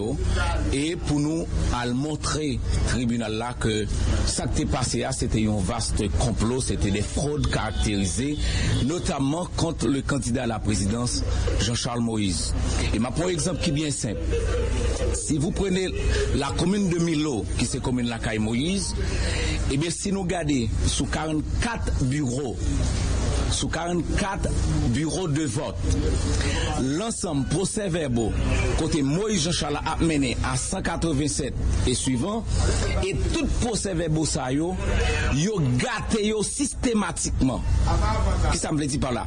et pour nous montrer au tribunal là que ça qui est passé c'était un vaste complot, c'était des fraudes caractérisées, notamment contre le candidat à la présidence Jean-Charles Moïse. Et ma pour exemple qui est bien simple. Si vous prenez la commune de Milo, qui c'est commune la Caille Moïse, et bien si nous regardons sous 44 bureaux, de vote, l'ensemble procès-verbaux côté Moïse Jean-Charles a mené à 187 et suivant, et tout procès-verbaux ça yo gâté yo systématiquement. Qu'est-ce que ça me dit par là?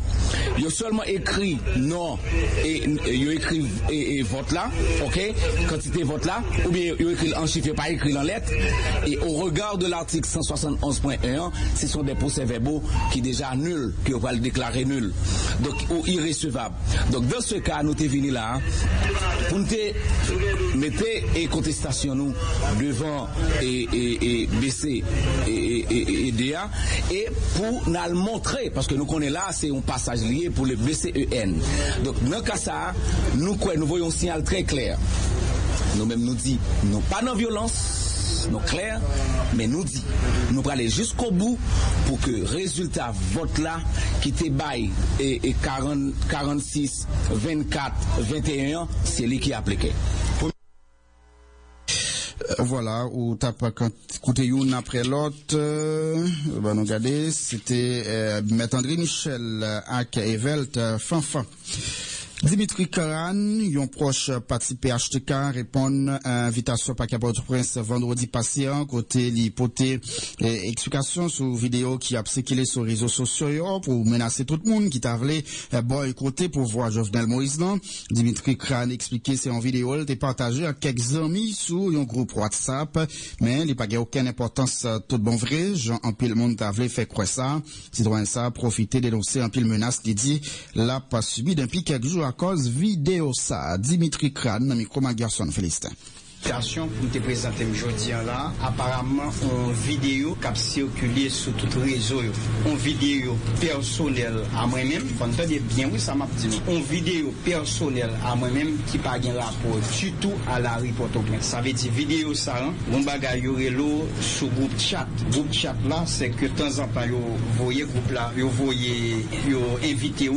Yo seulement écrit non et yo écrit et vote là, OK? Quantité vote là, ou bien yo écrit en chiffre, pas écrit en lettres, et au regard de l'article 171.1, ce sont des procès-verbaux qui déjà nuls, qui on va le déclarer nul, donc ou irrecevable. Donc dans ce cas, nous sommes venus là pour nous mettre et contestation nous devant et BC et DA, et pour nous le montrer, parce que nous connaissons là, c'est un passage lié pour le BCEN. Donc dans ce cas ça, nous voyons un signal très clair. Nous-mêmes nous disons, non pas dans violence, nous clair, mais nous dit, nous allons aller jusqu'au bout pour que résultat vote là qui te bail et 40, 46, 24, 21, c'est lui qui appliqué. Voilà, où t'as pas écouté une après l'autre, nous regardez, c'était Maître André Michel ak Evelt Fanfan. Dimitri Karan, yon proche parti PHTK, répond à invitation par Port-au-Prince vendredi passé, côté l'hypothèse explication sur vidéo qui a circulé sur les réseaux sociaux pour menacer tout le monde qui t'a voulu boycotter pour voir Jovenel Moïse. Dimitri Karan expliqué c'est en vidéo, il était partagé à quelques amis sur un groupe WhatsApp, mais il n'y a pas aucune importance tout bon vrai. Jean en pile monde t'a voulu faire quoi ça. Citoyen ça profiter dénoncer en pile menace qui dit l'a pas subi depuis quelques jours à cause vidéo ça. Dimitri Kran, micro Garçon Félistin. Pour te présenter aujourd'hui là, apparemment une vidéo qui a circulé sur tout réseau, une vidéo personnelle à moi-même, entendez bien oui ça m'a dit, une vidéo personnelle à moi-même qui pas de rapport du tout à la Port-au-Prince. Ça veut dire vidéo ça, mon bagage l'eau sur groupe chat là, c'est que de temps en temps vous voyez groupe là, vous voyez invité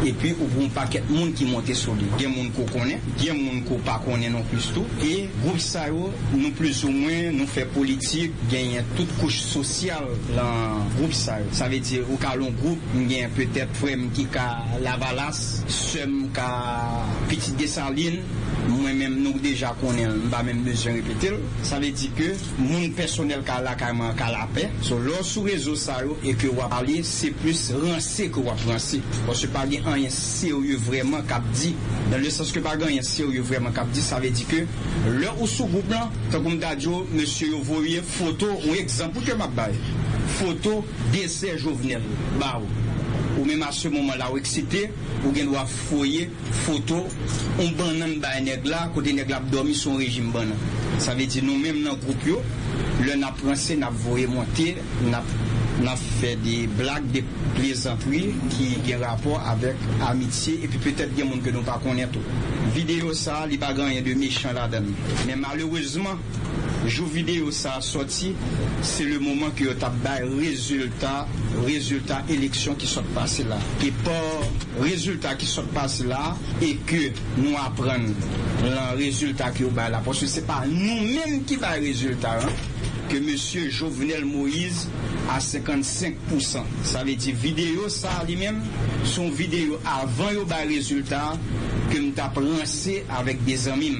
et puis ou un paquet de monde qui monte sur lui. Il y a des gens qu'on connaît, il y a des gens qu'on pas connaît non plus tout. Et groupe ça nous plus ou moins nous fait politique, gagne toute couche sociale dans groupe ça. Ça veut dire au cas long groupe, il y a peut-être frère qui a Lavalas, sem ka Petite Dessaline, moi-même nous déjà connaît, pas même besoin répéter. Ça veut dire que mon personnel qui a la paix, sur leur sous réseau ça et que on parler c'est plus rancé que on rancé. Parce que pas rien sérieux vraiment cap dit dans le sens que pas rien sérieux vraiment cap dit, ça veut dire que le ou sous groupe là comme Dadjo monsieur voyez photo ou exemple que m'a bail photo décès Jovenel bah ou même à ce moment là ou excité ou gen doit foyer photo on banan ba nèg là côté nèg là dormi son régime banan, ça veut dire nous même dans groupe yo le n'a pensé n'a voyé monter n'a fait des blagues, des plaisanteries qui ont rapport avec amitié et puis peut-être des gens que nous pas connaissons tout. Vidéo ça, il n'y a pas rien de méchant là-dedans. Mais malheureusement, jour vidéo ça sorti, c'est le moment que tu as résultat élection qui sont passés là. Et pas résultat qui sont passés là et que nous apprenons le résultat qui est là. Parce que ce n'est pas nous-mêmes qui va le résultat. Que monsieur Jovenel Moïse à 55%. Ça veut dire vidéo ça lui-même, son vidéo avant yo ba résultat que nous t'a rancé avec des amis.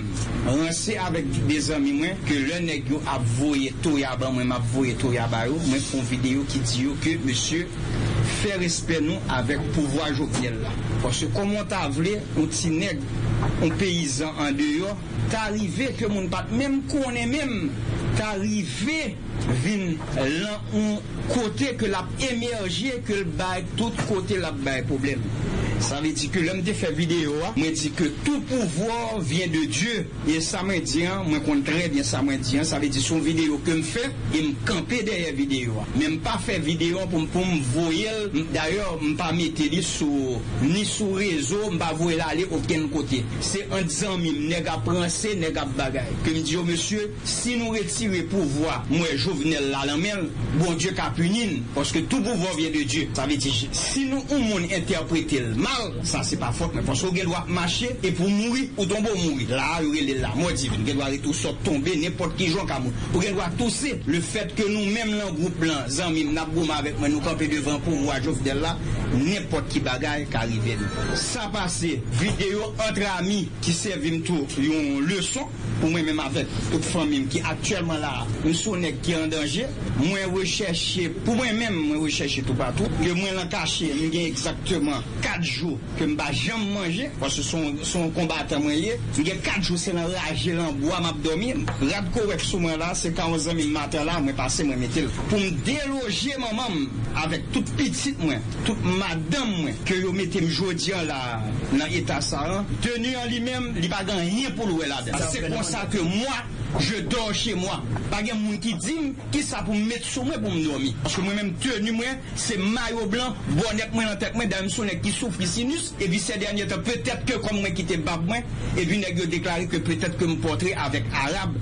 Rancé avec des amis moi que le nèg yo a voyé tout ya ban moi m'a voyé tout ya ba yo, moi font vidéo qui dit que monsieur fait respect nous avec pouvoir Jovenel là. Parce que comment t'a voulu un petit nèg un paysan en dehors, t'arrivé que mon pas même connaît même t'arrivé vin là un côté que l'a émergé que le bail tout côté la bail problème Ça veut dire que l'homme qui fait vidéo, moi dit que tout pouvoir vient de Dieu. Et ça m'a dit, moi compte très bien ça m'a dit, ça veut dire son vidéo que me fait, et me camper derrière vidéo. Même pas faire vidéo pour me voyer. D'ailleurs, me pas mettre ni sur réseau, me pas voyer aller aucun côté. C'est en disant nèg a prancer, nèg a bagay. Que me dit monsieur, si nous retirer pouvoir, moi Jovenel là l'amène, bon Dieu qu'a puni parce que tout pouvoir vient de Dieu. Ça veut dire si nous on monde interpréter mal, ça c'est pas faute mais parce qu'on doit marcher et pour mourir ou tomber mourir. Là, il est là, mort divine, il doit tout sortir tomber n'importe qui joue comme ou il doit tousser le fait que nous même dans groupe là, zami n'a boum avec moi nous camper devant pouvoir Jovenel là, n'importe qui bagaille qui arrive. Ça passe vidéo entre amis qui servent tout une leçon pour moi même avec toute famille qui actuellement là une sonne qui est en danger moi rechercher pour moi même moi rechercher tout partout que moi l'en caché il y a exactement 4 jours que me pas jamais manger parce que son combattant moi il y a 4 jours c'est l'enragé en bois m'a dormir rad correct sur moi là c'est quand 11h du matin là moi passer moi mettre pour me déloger maman avec toute petite moi toute madame moi que yo mettez me jodi là dans état ça tenu en lui-même il pas rien pour louer là c'est comme ça que moi je dors chez moi. Pas de monde qui dit qui ça pour me mettre sur moi pour me dormir. Parce que moi-même tenu moi, c'est maillot blanc, bonnet moi dans tête moi dans sonnet qui souffre sinus et puis ces derniers temps peut-être que comme moi quitter bab moi et puis nèg déclaré que peut-être que me portrait avec arabe.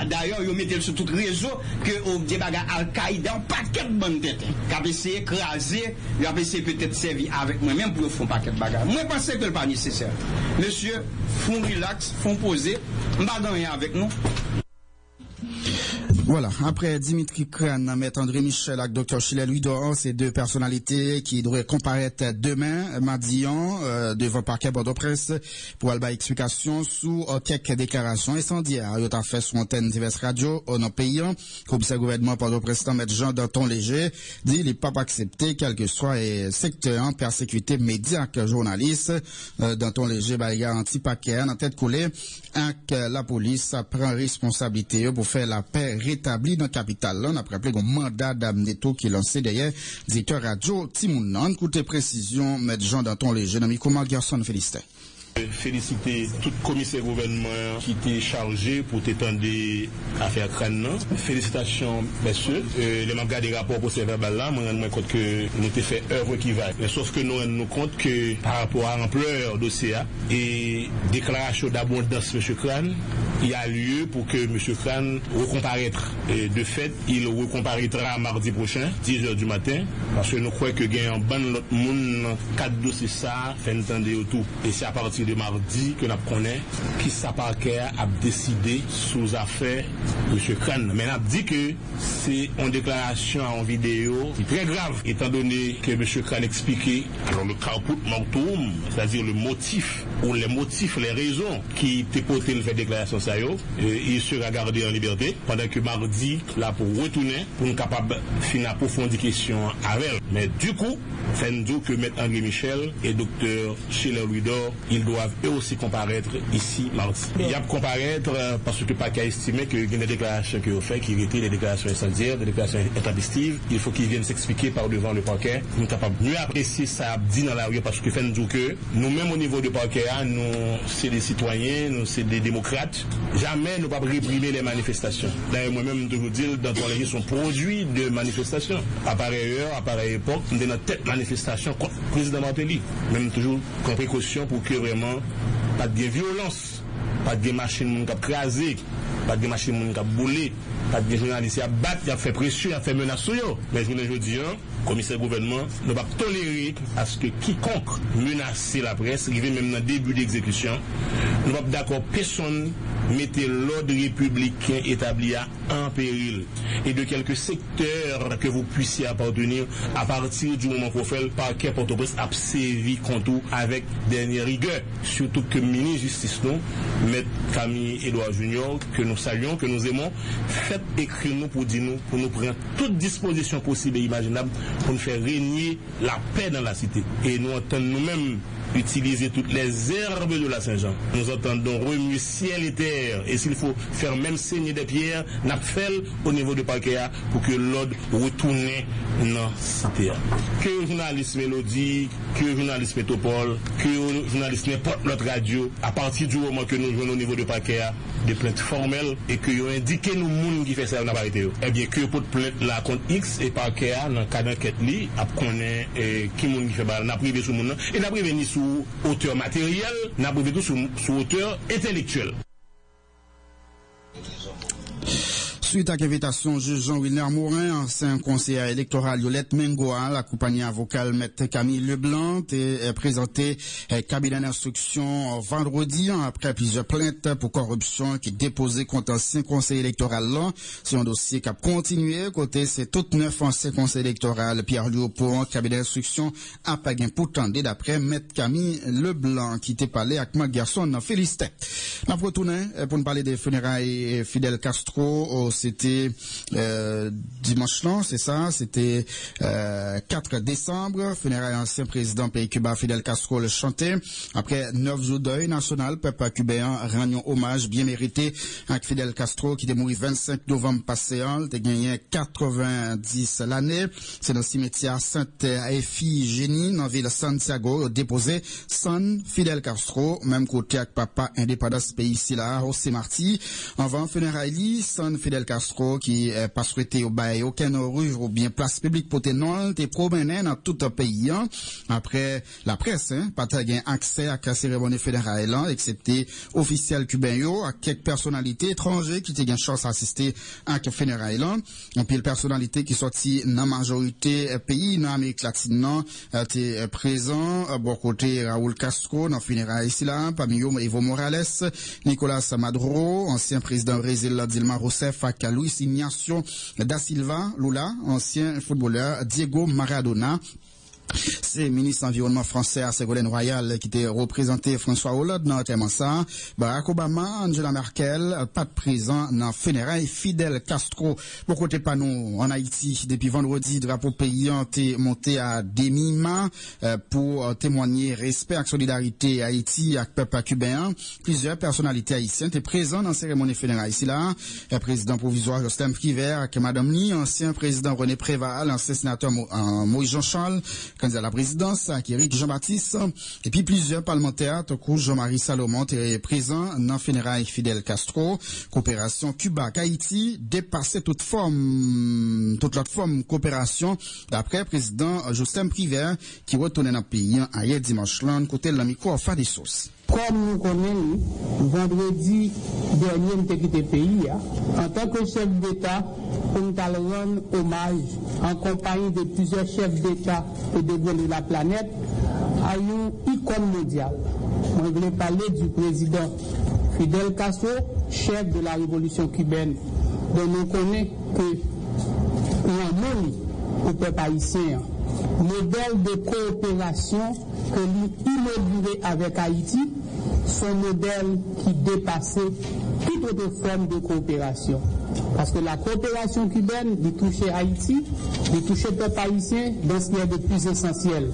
D'ailleurs, yo mettait sur tout réseau que au débat Al-Qaïda un paquet de bande tête. Qu'a essayé écraser, il a essayé peut-être servir avec moi même pour faire un paquet de bagarre. Moi pense que c'est pas nécessaire. Monsieur, font relax, font poser, m'pa gagner avec nous. Voilà, après Dimitri Kran, Maître André Michel avec Dr. Chilel Louis-Doran, ces deux personnalités qui devraient comparaître demain, mardi, devant parquet Bordeaux-Presse pour avoir explication sous quelques déclarations incendiaires. Il a fait sur antenne diverses radios au pays. Commissaire gouvernement Bordeaux-Presse, Maître Jean Danton Léger, dit qu'il n'est pas accepté, quel que soit le secteur, persécuté médias que journalistes. Danton Léger, il garantit paquet, en tête coulée, que la police prend responsabilité pour faire la paix rétabli dans la capitale. Là, on a rappelé un mandat d'Amneto qui est lancé d'ailleurs, directeur radio Timounan. Côté précision, Maître Jean Danton Léger, ami comment Gerson Félicité. Féliciter tout commissaire gouvernement qui était chargé pour t'étendre affaires crâne. Félicitations, messieurs. Les membres des rapports pour ces verbal là, moi, je me compte que nous avons fait œuvre qui va. Mais sauf que nous rendons compte que par rapport à l'ampleur dossier et déclaration d'abondance, M. Crane, il y a lieu pour que M. Crane recomparaître. Et de fait, il recomparaîtra mardi prochain, 10h du matin, parce que nous croyons que gagne un bon autre monde, 4 dossiers ça, fait entendre tout. Et c'est à partir de mardi que nous connaissons qui sa parquet a décidé sous affaire M. Crane. Mais nous avons dit que c'est une déclaration en vidéo très grave, étant donné que M. Crane expliquait alors le carput mortuum, c'est-à-dire le motif ou les motifs, les raisons qui étaient portées le fait déclaration ça il sera gardé en liberté pendant que mardi là pour retourner pour nous capable finir approfondir question avec elle. Mais du coup, fait nous que Maître André Michel et Dr. Chilel Louis-Doran, ils doivent eux aussi comparaître ici mardi. Il y a comparaître parce que pas qu'à estimer que les déclarations qu'ils ont fait, qui étaient des déclarations incendiaires, des déclarations intempestives, il faut qu'ils viennent s'expliquer par devant le parquet. Nous sommes capables de mieux apprécier ça dit dans la rue parce que fait nous que nous-mêmes au niveau du parquet, nous c'est des citoyens, nous c'est des démocrates. Jamais nous ne pouvons pas réprimer les manifestations. D'ailleurs, moi-même, toujours dire, dans ton législation, sont produits de manifestations. À pareille heure, à pareille époque, nous avons notre tête manifestation contre le président Martelly. Même toujours comme précaution pour que vraiment, pas de violence, pas de machines qui ont crasé, pas de machines qui ont boulé, pas de journalistes qui ont battu, qui ont fait pression, qui ont fait menace sur eux. Mais je vous dis, commissaire gouvernement ne va pas tolérer à ce que quiconque menace la presse, arrive même dans le début d'exécution, ne va pas d'accord personne mettez l'ordre républicain établi en péril et de quelques secteurs que vous puissiez appartenir à partir du moment qu'on fait le parquet Port-au-Prince a sévi contre avec dernière rigueur. Surtout que le ministre de Justice, nous, M. Camille Edouard Junior, que nous saluons, que nous aimons, faites écrire nous pour dire nous, pour nous prendre toute disposition possible et imaginable pour nous faire régner la paix dans la cité. Et nous entendons nous-mêmes utiliser toutes les herbes de la Saint-Jean. Nous entendons remuer ciel et terre. Et s'il faut faire même saigner des pierres, n'a fait au niveau de parquet pour que l'ordre retourne dans la cité. Que le journaliste Mélodie, que le journaliste Métropole, que le journaliste n'importe notre radio, à partir du moment que nous jouons au niveau de parquet, des plaintes formelles et que vous indiquez nous monde qui fait ça, on n'a pas été. Eh bien, que pour plainte la contre X et parquet, dans le cas d'enquête, à connaître qui monde qui fait balle, n'a privé sur monde et n'a privé ni sous auteur matériel, n'a privé tout sous auteur intellectuel. Suite à l'invitation juge Jean-Wilner Morin, ancien conseiller électoral Yolette Mengoa, la compagnie avocale Maître Camille Leblanc, a présenté cabinet d'instruction vendredi après plusieurs plaintes pour corruption qui déposé contre ancien conseiller électoral là. C'est un dossier qui a continué. Côté, c'est tout 9 anciens conseillers électoraux Pierre Léopold, cabinet d'instruction a pas gain pour tendre d'après Maître Camille Leblanc qui était parlé avec ma garçon félicité. On va retourner pour nous parler des funérailles Fidel Castro. C'était dimanche là, c'est ça, c'était 4 décembre, funérailles ancien président pays Cuba Fidel Castro le chanté. Après 9 jours deuil national, peuple cubain rend hommage bien mérité à Fidel Castro qui est mort 25 novembre passé, il a gagné 90 l'année. C'est dans le cimetière Sainte-Iphigénie dans la ville de Santiago, déposé San Fidel Castro, même côté avec papa indépendance pays ici là, José Marti. Avant funérailles, San Fidel Castro qui pas souhaité au bail aucun rue ou bien place publique pour non t'es promené dans tout le pays après la presse pas gain accès à la cérémonie fédérale excepté officiel cubain yo à quelques personnalités étrangères qui te gain chance assister à la fédérale et puis les personnalités qui sorti dans majorité pays dans Amérique latine t'es présent bon côté Raúl Castro dans funérailles ici là parmi eux Evo Morales, Nicolas Maduro, ancien président Brésil Dilma Rousseff, Luis Ignacio da Silva Lula, ancien footballeur Diego Maradona. C'est ministre environnement français à Ségolène Royal qui était représenté François Hollande dans tellement ça. Barack Obama, Angela Merkel, pas de présent dans funérailles Fidel Castro. Pour côté pas nous en Haïti depuis vendredi, drapeau paysan est monté à demi-mât pour témoigner respect et solidarité Haïti avec peuple cubain. Plusieurs personnalités haïtiennes étaient présentes dans la cérémonie funéraire ici là. Le président provisoire Justin Priver, avec Madame Li, ancien président René Préval, ancien sénateur Moïse Jean-Charles, candidat à la présidence, Eric Jean-Baptiste, et puis plusieurs parlementaires, tout Jean-Marie Salomon, est présent dans funérailles Fidel Castro. Coopération Cuba-Haïti dépassait toute autre forme coopération, d'après président Justin Priver, qui retournait dans le pays hier dimanche là, côté de l'amico en fin des sauces. Comme nous connaissons, vendredi dernier, nous avons quitté le pays. En tant que chef d'État, nous allons rendre hommage en compagnie de plusieurs chefs d'État et de la planète à une icône mondiale. Je voulais parler du président Fidel Castro, chef de la révolution cubaine, dont nous connaissons que l'harmonie au peuple haïtien, modèle de coopération que nous inauguré avec Haïti, son modèle qui dépassait toute autre forme de coopération. Parce que la coopération cubaine, il touchait Haïti, il touchait le peuple haïtien dans ce qui est de plus essentiel.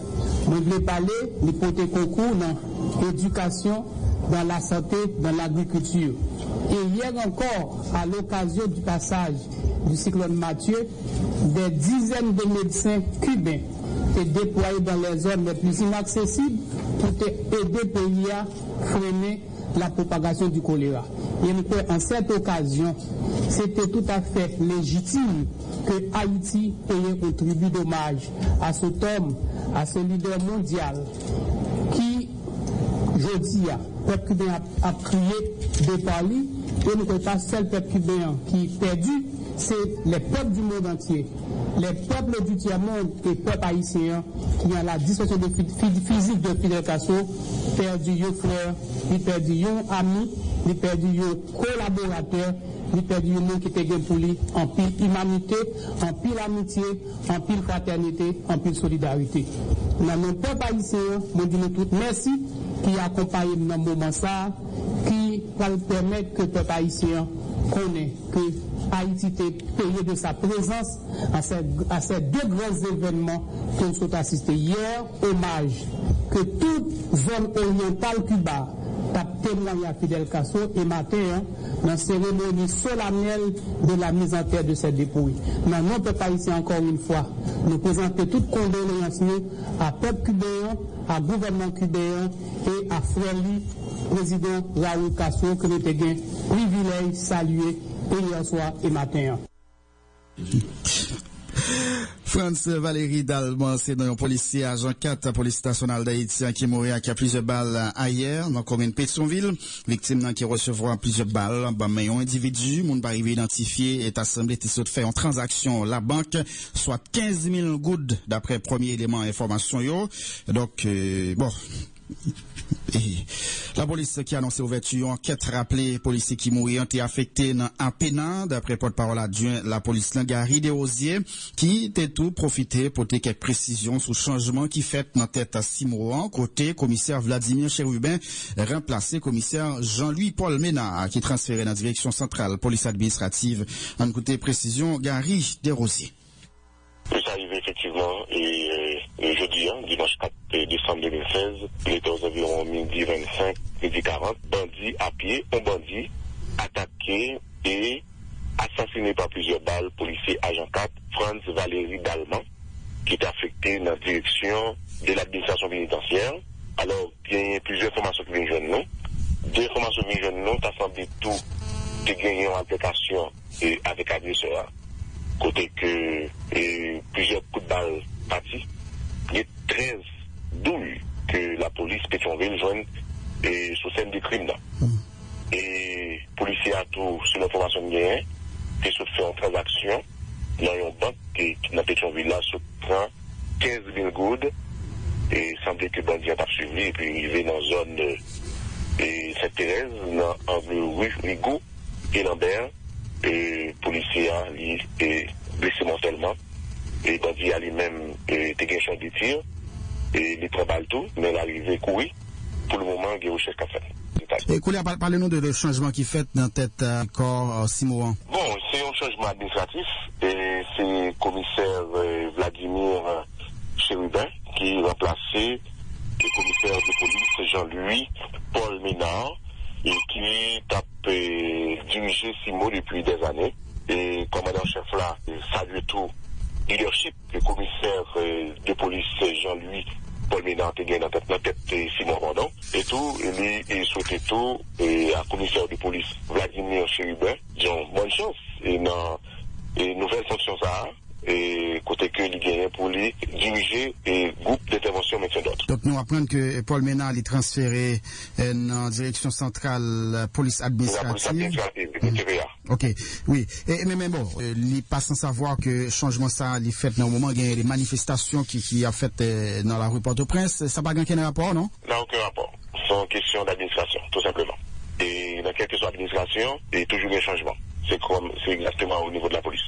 Nous voulons parler, nous porter concours dans l'éducation, dans la santé, dans l'agriculture. Et hier encore, à l'occasion du passage du cyclone Mathieu, des dizaines de médecins cubains étaient déployés dans les zones les plus inaccessibles pour aider le pays à freiner la propagation du choléra. Et en cette occasion, c'était tout à fait légitime que Haïti paye un tribut d'hommage à cet homme, à ce leader mondial qui, je dis, le peuple cubain a crié de parler, et nous ne sommes pas seul peuple cubain qui est perdu, c'est les peuples du monde entier, les peuples du tiers-monde et les peuples haïtiens qui ont la disparition physique de Fidel Castro, perdu un frère, ils perdu un ami, ils perdu un collaborateur, ils perdu un monde qui était pour lui en pile humanité, en pile amitié, en pile fraternité, en pile solidarité. Dans nos peuples haïtiens, nous disons tout merci qui accompagne dans ce moment ça, qui va permettre que le peuple haïtien connaisse que Haïti est payé de sa présence à ces deux grands événements que nous avons assistés hier. Hommage que toute zone orientale Cuba a témoigné à Fidel Castro et matin dans la cérémonie solennelle de la mise en terre de cette dépouille. Mais non, peut pas ici encore une fois nous présenter toutes condoléances à peuple cubain, à gouvernement cubain et à frère président Raúl Castro que nous avons privilège saluer hier soir et matin. France Valérie Dalman, c'est un policier agent 4 police nationale d'Haïti qui est mort à plusieurs balles hier dans la commune Pétionville. Victime qui recevra plusieurs balles. Mais un individu, moun pas arrivé identifié, est assemblé et fait en transaction la banque, soit 15 000 gouttes d'après premier élément information yo. Donc, bon. Et la police qui a annoncé ouverture enquête rappelé policier qui mourit ont été affecté dans un pénal d'après porte-parole adjoint la police Gary Desrosiers qui était tout profité pour ter quelques précisions sur le changement qui fait dans tête à 6 mois côté commissaire Vladimir Chérubin remplacé commissaire Jean-Louis Paul Ménard qui est transféré dans la direction centrale police administrative. En côté précision Gary Desrosiers. C'est arrivé effectivement et jeudi, dimanche 4 décembre 2016, il était aux environs midi 25, midi 40, bandits à pied, un bandit attaqué et assassiné par plusieurs balles, policier agent 4, France Valérie Dalman, qui est affecté dans la direction de l'administration pénitentiaire. Alors, il y a plusieurs formations qui viennent jeunes nous. Deux formations qui viennent jeunes nous, t'as semblé tout de gagner en application avec agresseur. Côté que plusieurs coups de balle partis, il y a 13 douilles que la police Pétionville joigne sous scène de crime là. Et policiers à tout, sur l'information de gain, qui se fait en transaction dans une banque qui dans Pétionville là se prend 15 000 goudes et semblait que bandit a suivi et puis il est dans la zone Sainte-Thérèse, dans rue Rigaud et Lambert. Et policier a blessé mortellement et bandit a lui-même était gagné champ de tir et il prend balle tout mais l'arrivée courir pour le moment il y a recherche qu'a fait. Et Koulia, parlez-nous de le changement qui fait dans tête corps 6 mois. Bon, c'est un changement administratif et c'est commissaire Vladimir Chérubin qui est remplacé le commissaire de police Jean-Louis Paul Ménard et qui tape dirigé Simo depuis des années. Et commandant-chef là, salue tout leadership, le commissaire de police Jean-Louis Paul Ménard qui est dans tête Simon Rondon. Et tout, il souhaitait tout et à commissaire de police Vladimir Chérubin, disons bonne chance et dans nouvelle fonction ça. Et côté que il gagne pour lui diriger et groupe d'intervention maintien d'ordre. Donc nous apprenons que Paul Ménard est transféré en direction centrale police administrative. Ok, oui. Mais bon, il passe sans savoir que changement ça, il fait dans le moment il y a des manifestations qui a fait dans la rue Port-au-Prince, ça n'a pas aucun rapport, non? Non, aucun rapport. C'est une question d'administration, tout simplement. Et dans quelque soit administration, il y a toujours un changement. C'est exactement au niveau de la police.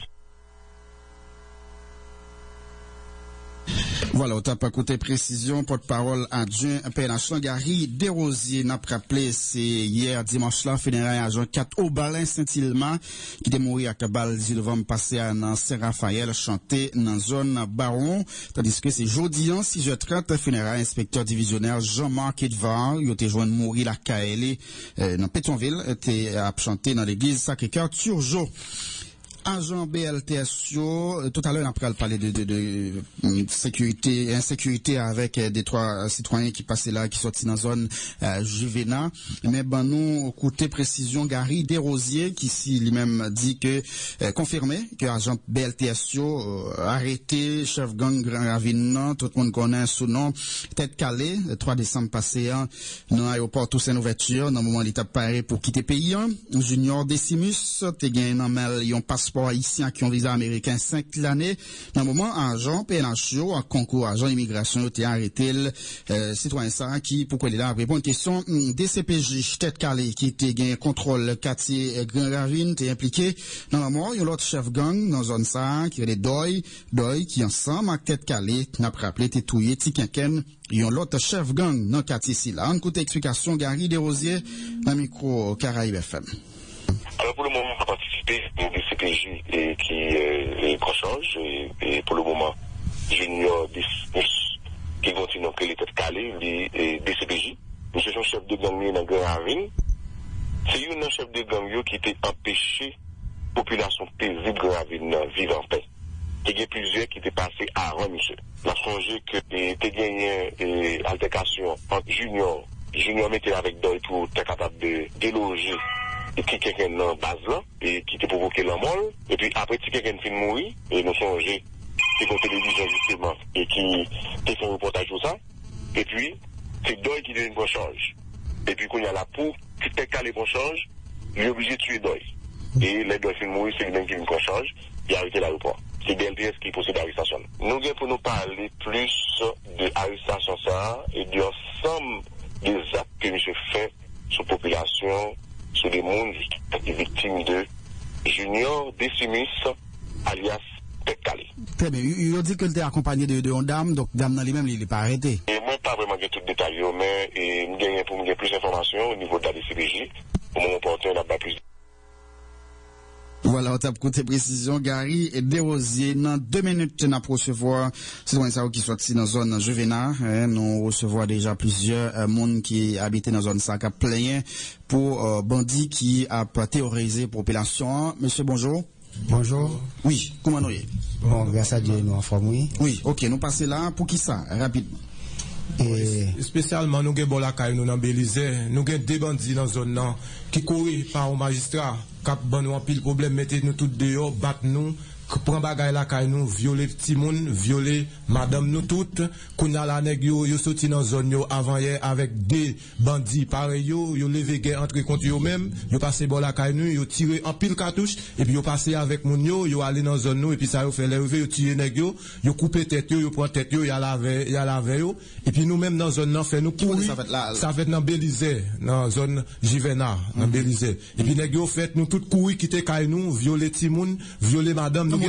Voilà, au tape à côté précision, porte-parole adjoint PNH Gary Desrosiers n'a pas rappelé, c'est hier dimanche là, fédéral agent 4 au Balin Saint-Hilma, qui est mort à Cabal 10 novembre passé à Saint-Raphaël, chanté dans zone Baron, tandis que c'est jeudi 6h30, fédéral inspecteur divisionnaire Jean-Marc Edvar, il était joint de mourir la KL, dans Pétionville, était à chanter dans l'église Sacré-Cœur Turgeau. Agent BLTSO, tout à l'heure après parler de sécurité, insécurité avec des 3 citoyens qui passaient là, qui sortent dans la zone Juvena. Mais ben nous, côté précision, Gary Desrosiers, qui ici lui-même dit que, confirmé que agent BLTSO arrêté, chef gang Grand Ravine, tout le monde connaît sous nom, tête calée, le 3 décembre passé, dans l'aéroport Toussaint Ouverture, dans le moment l'étape paré pour quitter le pays, Junior Decimus, t'es gagné dans un passeport haïtien qui ont visa américain 5 l'année. Dans le moment, agent PNHO, en concours agent immigration, était arrêté le citoyen ça qui, pourquoi il est là, répond une question, DCPJ, tête calée, qui était gagné contrôle quartier Grand Ravine, t'es impliqué. Dans le moment, il y a l'autre chef gang, dans zone ça, qui est les Doy, qui ensemble, avec tête calée, n'a pas rappelé, t'es touillé, t'es quinquaine. Il y a l'autre chef gang, dans le quartier ici là. En côté explication, Gary Desrosiers, dans le micro Caraïbes FM. Alors pour le moment, on a participé au DCPJ qui est proche et pour le moment, Junior Dismus qui continue que les têtes calées, libre Gravine vivre en paix. Il y a plusieurs qui étaient passés avant monsieur. On a songé que tu gagné une altercation entre Junior. Junior mettait avec Doyle pour être capable de déloger et qui quelqu'un dans base là et qui t'a provoqué la mort. Et puis après, si quelqu'un finit de mourir, et nous songé c'est qu'on télévision justement et qui t'a fait un reportage sur ça. Et puis, c'est Doyle qui donne une charge. Et puis, quand il y a la peau, qui t'a calé pour charge, il est obligé de tuer Doyle. Et les Doyle finit de mourir, c'est lui-même qui nous charge, il a arrêté l'aéroport. C'est DLTS qui possède l'arrestation. Nous allons pour nous parler plus de l'arrestation ça et de l'ensemble des actes que monsieur fait sur la population, sur les mondes qui sont victimes de Junior Decimus, alias Tête Calé. Très bien. Il dit que tu es accompagné de une dame, donc dame dans lui-même, il n'est pas arrêté. Et moi, pas vraiment de tout détail, mais pour me gagner plus d'informations au niveau de la DCPJ, au moment opportun, on n'a pas plus. Voilà, on t'a côté précision, Gary et Desrosiers. Dans 2 minutes, nous allons recevoir, c'est ça qui sont dans la zone Juvénat. Nous recevons déjà plusieurs monde qui habitent dans la zone ça, qui a plaigné pour bandits qui a terrorisé la population. Monsieur, bonjour. Bonjour. Oui, comment nous y est? Bon, grâce à Dieu, nous en forme, oui. Oui, ok, nous passons là. Pour qui ça? Rapidement. Et spécialement, nous avons la caille, nous avons Belize, nous avons des bandits dans la zone qui courent par un magistrat, qui ont un pile problème, mettez nous tous dehors, battent nous, prend bagay la caille nous, violer petit monde, violer madame nous toutes, qu'on a la nèg yo sorti dans zone yo avant hier avec des bandits pareil yo levé guerre entre contre yo même, yo passé bon la caille nous, yo tiré en pile cartouche et puis yo passé avec moun yo allé dans zone nous et puis ça yo fait lever yo tiré nèg yo coupé tête yo prend tête yo y a lavé yo et puis nous même dans zone nan fait nous courir ça fait dans Belize dans zone Juvénat dans Belize et puis nèg yo fait nous tout courir quitter caille nous violer ti moun violer madame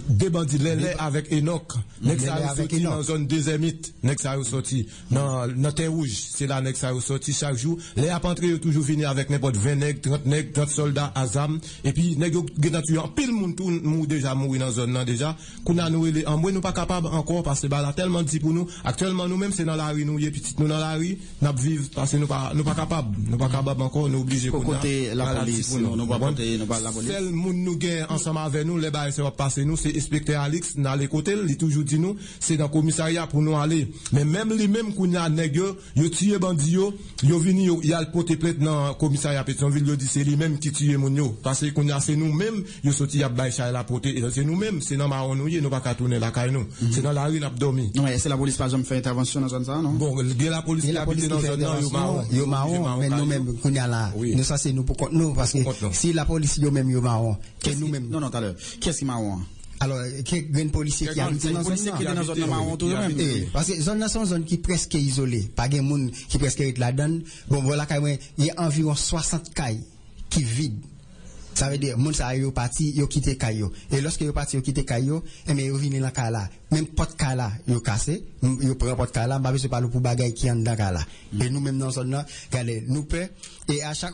des bandits lélé avec Enoch nek ça sorti dans zone deuxièmite nek ça sorti dans terre rouge c'est là nek ça sorti chaque jour les a entré toujours venir avec n'importe 20 nèg 30 nèg 30 soldats azam et puis nèg gen tué en pile monde tout mou déjà mourir dans zone là déjà qu'on a nous en moins nous pas capable encore parce que là tellement dit pour nous actuellement nous même c'est dans la rue nous y petite nous dans la rue n'a vivre parce que nous pas capable encore nous obligé pour côté la police nous pas la police seul monde nous gain ensemble avec nous les bails ça va passer nous c'est inspecteur Alix dans les côtés il toujours dit nous c'est dans commissariat pour nous aller mais même les mêmes qu'on a nèg yo tué bandi yo vini y a le porter plainte dans commissariat Pétionville yo dit c'est lui même qui tué mon yo parce que qu'on a c'est nous même yo sorti y a bail ça la porter et c'est nous même c'est dans marron nous pas tourner la caille nous c'est dans la rue n'a dormi ouais c'est la police pas jamais fait intervention dans zone ça non bon la police qui habite dans zone yo marron mais nous même qu'on a là nous ça c'est nous pour contre nous parce que si la police yo même yo marron que nous même non tout à l'heure qui est-ce qui marron alors quel grand policier qui habite dans zone marron tout de même parce que zone là sont zone qui presque isolée pas gen monde qui presque est là-dedans bon voilà il y a environ 60 cailles qui vide. Ça veut dire moun sa yo parti yo quitter caillou et lorsque yo parti yo quitter caillou et mais yo vinn dans cala même porte cala yo cassé yo prend porte cala pas besoin parler pour bagay qui en dans cala et nous même dans zone là regardez nous peur et à chaque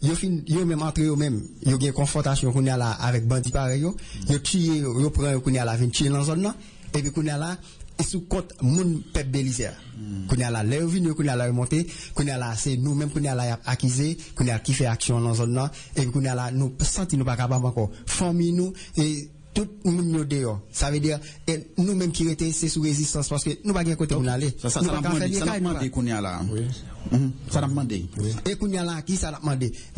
yo même entre yo même yo gen confrontation qu'on a là avec bandit pareil yo tuer yo prend qu'on a là vinn tuer dans zone là et puis qu'on a là et sous compte moun peuple Belize qu'on a là les vinn qu'on a là remonter qu'on a là c'est nous même qu'on a là accusé qu'on a qui fait action dans zone là et qu'on a là nous senti nous pas capable encore famille nous et tout le monde dehors ça veut dire nous même qui était c'est sous résistance parce que nous pas gain côté pour aller ça n'a demandé qu'on y a là ça n'a demandé et qu'on y a là qui ça n'a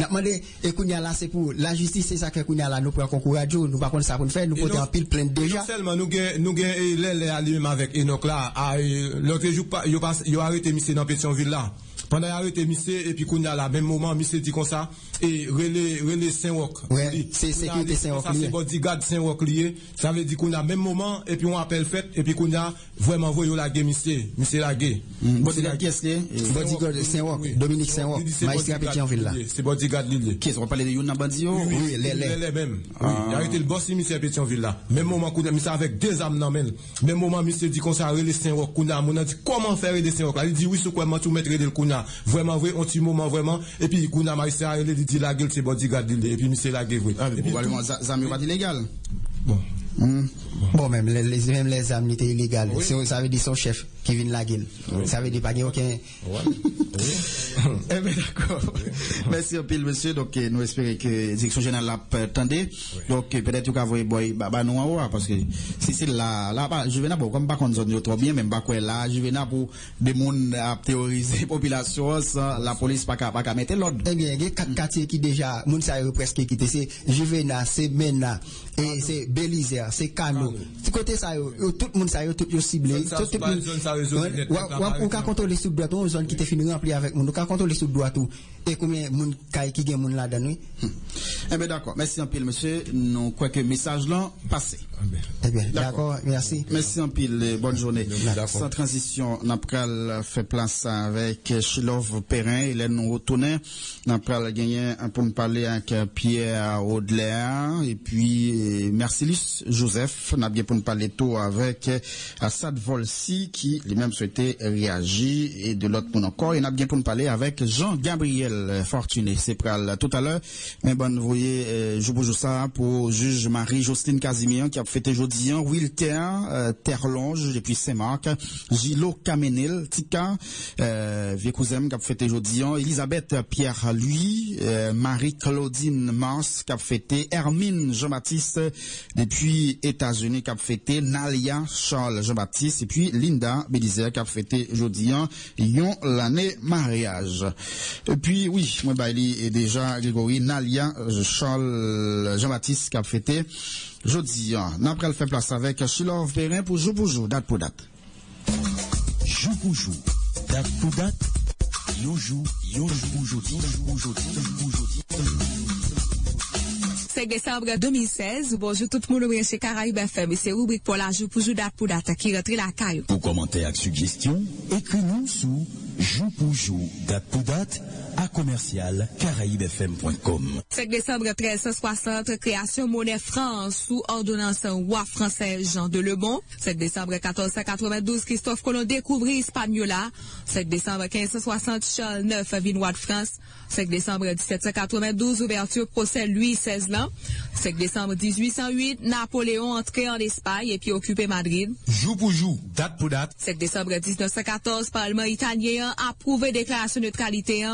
demandé et qu'on y a là c'est pour la justice c'est ça que qu'on y a là nous prend courage nous pas connait ça pour faire nous porter en pile plainte déjà seulement nous gain les alliés avec Enoch là l'autre jour yo arrêté monsieur dans Pétionville là pendant arrêté monsieur et puis qu'on y a là même moment monsieur dit comme ça et relais Saint-Roch ouais c'est sécurité Saint-Roch ça c'est bodyguard Saint-Roch lié ça veut dire qu'on a même moment et puis on appelle fait et puis qu'on a vraiment voyé la guerre monsieur la guerre bodyguard qui est bodyguard Saint-Roch Dominique Saint-Roch magistrat Pétionville là c'est bodyguard lié qui on parler de Yona Bandio oui les même il a arrêté le boss monsieur Pétionville là même moment qu'on a mis ça avec deux âmes dans même moment monsieur dit qu'on ça relais Saint-Roch qu'on a dit comment faire relais Saint-Roch là il dit oui sur quoi tout mettre relais qu'on a vraiment vrai un petit moment vraiment et puis qu'on a magistrat il dit la gueule c'est bodyguard et puis monsieur la gueule et puis probablement ça me pas illégal bon Bon, même les armes étaient illégales. Ça veut dire son chef qui vient de la gueule. Ça veut dire pas qu'il y a aucun. Eh bien, d'accord. Merci un peu, monsieur. Donc, nous espérons que la direction générale l'a attendé. Donc, peut-être que vous avez boy, nous en haut, parce que si c'est là, je vais comme pas qu'on zone trop bien, même pas quoi là, je vais pour des monde à théoriser population, la police pas qu'à mettre l'ordre. Eh bien, il y a 4 quartiers qui déjà, moun sa yo presque quitté, c'est Juvena, c'est Mena, et c'est Belize, c'est Kano. Du côté ça yo, tout le monde ça yo, tout yo ciblé. On peut contrôler sous droite, on zone qui te fini rempli avec moun, on peut contrôler sous droite tout. Et combien moun kay qui gen moun là-dedans. Eh bien, d'accord. Merci un peu, monsieur. Nous croyons que le message là passé. Eh bien, d'accord. Merci. Merci un peu. Bonne journée. Sans transition, nous avons fait place avec Chilov Perrin. Il est nous retourné. Nous avons gagné pour nous parler avec Pierre Audelaire et puis Mercilus Joseph. Nous avons pour nous parler tout avec Assad Volsi qui lui-même souhaitait réagir et de l'autre pour encore. Et nous avons pour nous parler avec Jean-Gabriel Fortuné. C'est tout à l'heure. Mais bon, vous voyez, je vous joue ça pour juge Marie-Jocelyne Casimir qui a fêté jeudi, Wilter Terlonge depuis Saint-Marc, Gilo Kamenil, Tika, vieux cousin qui a fêté jeudi, Elisabeth Pierre-Louis, Marie-Claudine Mars qui a fêté, Hermine Jean-Baptiste depuis États-Unis qui a fêté, Nalia Charles Jean-Baptiste et puis Linda Bélizer qui a fêté jeudi, yon l'année mariage. Et puis oui, moi et déjà Grégory Nalia Charles Jean-Baptiste qui a fêté jeudi. N'après le fait place avec Chilov Perrin pour jour, date pour date. Jour pour jour, date pour date. Yo jour pour jour. 5 décembre 2016, bonjour tout le monde chez Caraïbes FM, c'est rubrique pour la jour pour jour date pour date qui rentre la caille. Pour commenter avec suggestion, écris-nous sous jour pour jour, date pour date à commercial caraïbefm.com. 5 décembre 1360, création monnaie franc sous ordonnance roi français Jean de Lebon. 5 décembre 1492, Christophe Colomb découvrit Hispaniola. 5 décembre 1560, Charles IX vin roi de France. 5 décembre 1792, ouverture procès Louis XVI. 5 décembre 1808, Napoléon entré en Espagne et puis occupé Madrid. Jour pour jour, date pour date. 5 décembre 1914, Parlement italien approuvé déclaration de neutralité.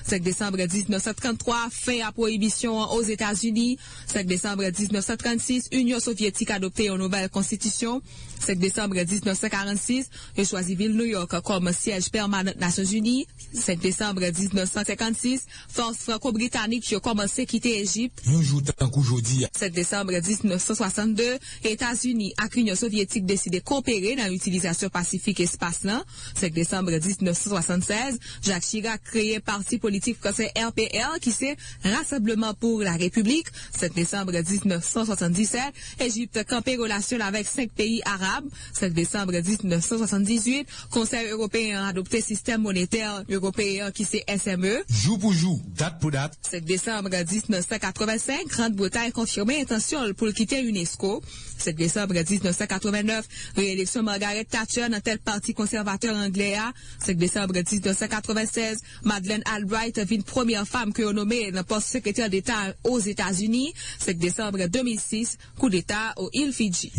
5 décembre 1933, fin à prohibition aux États-Unis. 5 décembre 1936, Union soviétique adoptée une nouvelle constitution. 5 décembre 1946, je choisis ville New York comme siège permanent des Nations Unies. 5 décembre 1956, force franco-britannique ont commencé à quitter l'Égypte. 7 décembre 1962, États-Unis et Union soviétique décident de coopérer dans l'utilisation pacifique espace-là. 5 décembre 1976, Jacques Chirac créé parti politique français RPR qui c'est Rassemblement pour la République. 7 décembre 1977, Égypte campé relation avec 5 pays arabes. 7 décembre 1978, Conseil européen a adopté système monétaire européen qui c'est SME. Jour pour jour, date pour date. 7 décembre 1985, Grande-Bretagne confirmé intention pour quitter UNESCO. 7 décembre 1989, réélection Margaret Thatcher dans tel parti conservateur anglais. 7 décembre 1996, Madeleine Albright vient première femme que nommée dans le poste secrétaire d'État aux États-Unis. 7 décembre 2006, coup d'État aux îles Fidji.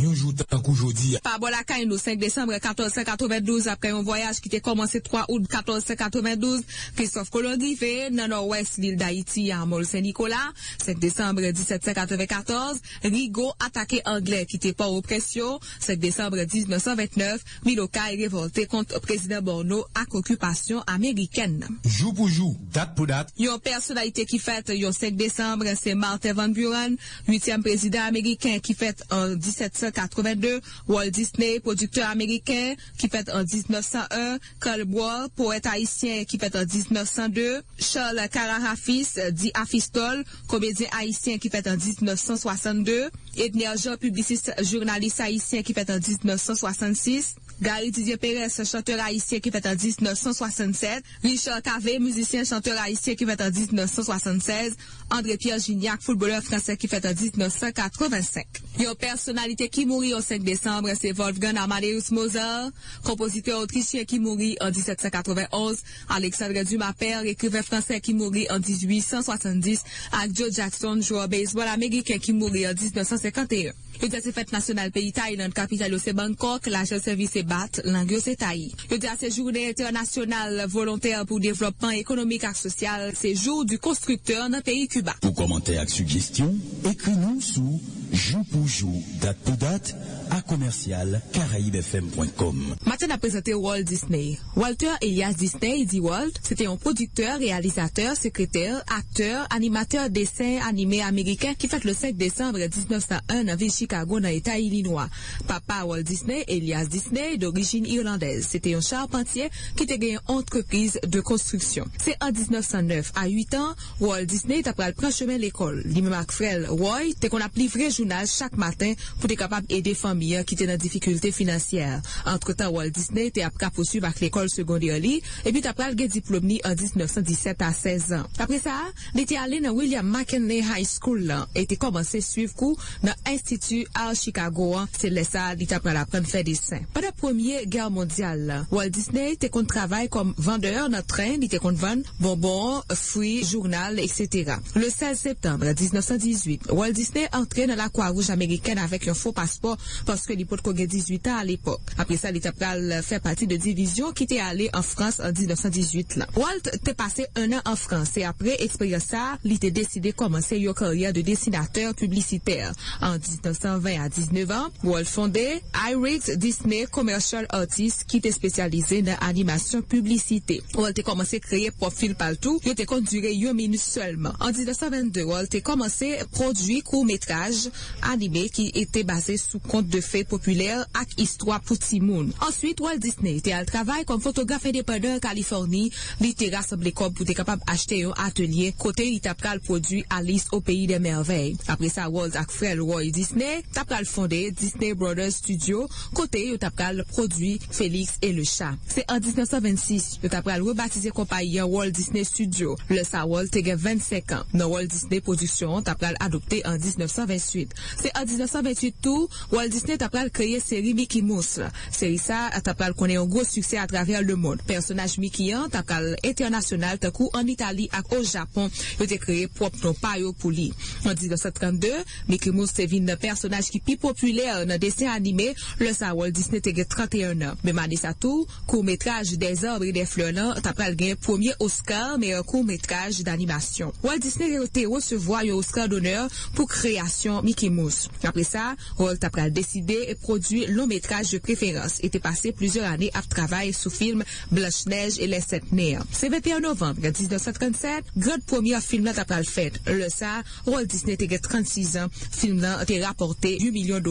Par Bolakaïnou, 5 décembre 1492, après un voyage qui était commencé 3 août 1492, Christophe Colomb arrivé dans nord-ouest l'île d'Haïti à Mont-Saint-Nicolas. 5 décembre 1794, Rigaud attaqué anglais qui était pas aux pressions. 5 décembre 1929, Miloka est révolté contre président Borno à occupation américaine. Jour pour jour, date pour date. Une personnalité qui fête le 5 décembre, c'est Martin Van Buren, 8e président américain qui fête en 1782, Walt Disney, producteur américain qui fête en 1901, Karl Boer, poète haïtien qui fête en 1902, Charles Cararafis, dit Afistol, comédien haïtien qui fête en 1962, Edner Jean, publiciste journaliste haïtien qui fête en 1966, Gary Didier Pérez, chanteur haïtien qui fête en 1967, Richard Cavé, musicien chanteur haïtien qui fête en 1976, André Pierre Gignac, footballeur français qui fête en 1985. Une personnalité qui mourit au 5 décembre, c'est Wolfgang Amadeus Mozart, compositeur autrichien qui mourit en 1791, Alexandre Dumas père, écrivain français qui mourit en 1870, avec Joe Jackson, joueur baseball américain qui mourit en 1951. Le dia c'est fête nationale pays Thaïlande, capitale c'est Bangkok, l'agent service c'est BAT, langue c'est Thaï. Le dia c'est journée internationale volontaire pour développement économique et social, c'est jour du constructeur dans le pays Cuba. Pour commenter avec suggestion, écris-nous sous jour pour jour, date pour date, à commercial caraïbefm.com. Maintenant, a présenté Walt Disney. Walter Elias Disney, dit Walt, c'était un producteur, réalisateur, secrétaire, acteur, animateur dessin animé américain qui fête le 5 décembre 1901 dans ville Chicago dans l'État Illinois. Papa Walt Disney, Elias Disney, d'origine irlandaise. C'était un charpentier qui était une entreprise de construction. C'est en 1909, à 8 ans, Walt Disney t'a pris le chemin l'école. Lui-même avec frère Roy, t'es qu'on a livré journal chaque matin pour être capable d'aider famille qui était dans difficulté financière. Entre-temps, Walt Disney était après poursuivre avec l'école secondaire et puis après le diplôme en 1917 à 16 ans. Après ça, il était allé dans William McKinley High School et était commencé à suivre cours dans l'Institut à Chicago. C'est là ça, il était après apprendre à faire dessin. Pendant la Première Guerre mondiale, Walt Disney était qu'on travaille comme vendeur dans le train, il était qu'on vend bonbons, fruits, journal, etc. Le 16 septembre 1918, Walt Disney entrait dans la Croix-Rouge américaine avec un faux passeport parce que l'hypothèque avait 18 ans à l'époque. Après ça, il était fait partie de division qui était allé en France en 1918. Là. Walt était passé un an en France et après expérience ça, il était décidé de commencer une carrière de dessinateur publicitaire. En 1920 à 19 ans, Walt fondait Iris Disney Commercial Artist qui était spécialisé dans l'animation publicité. Walt a commencé à créer profil partout, il était conduit 1 minute seulement. En 1922, Walt a commencé à produire court-métrage animé qui était basé sous conte de faits populaires avec histoire pour Timoun. Ensuite, Walt Disney était à travail comme photographe indépendant en Californie. Il était rassemblé comme pour être capable d'acheter un atelier côté il t'a le produit Alice au pays des merveilles. Après ça, Walt avec frère Roy Disney t'a fondé Disney Brothers Studio côté il t'a le produit Félix et le chat. C'est en 1926 il t'a rebaptisé compagnie Walt Disney Studio. Le ça Walt a 25 ans. Dans Walt Disney Production t'a adopté en 1928. C'est en 1928 tout Walt Disney t'a créé série Mickey Mouse. Série ça t'a connaît un gros succès à travers le monde. Personnage Mickey t'a international t'a en Italie et au Japon, il a créé propre nom payo pour lui. En 1932, Mickey Mouse est un personnage qui est plus populaire dans le dessin animé. Le ça Walt Disney t'a 31 ans. Même année ça tout, court-métrage des arbres et des fleurs t'a gagné premier Oscar meilleur court-métrage d'animation. Walt Disney a recevoir un Oscar d'honneur pour création Mickey Mouse. Après ça, Walt a décidé et produit long métrage de préférence. Était passé plusieurs années à travailler sous film Blanche-Neige et les 7 Neiges. C'est 21 novembre 1937, grand premier film là t'a fait. Le ça, Walt Disney était 36 ans. Film là a rapporté $8 millions.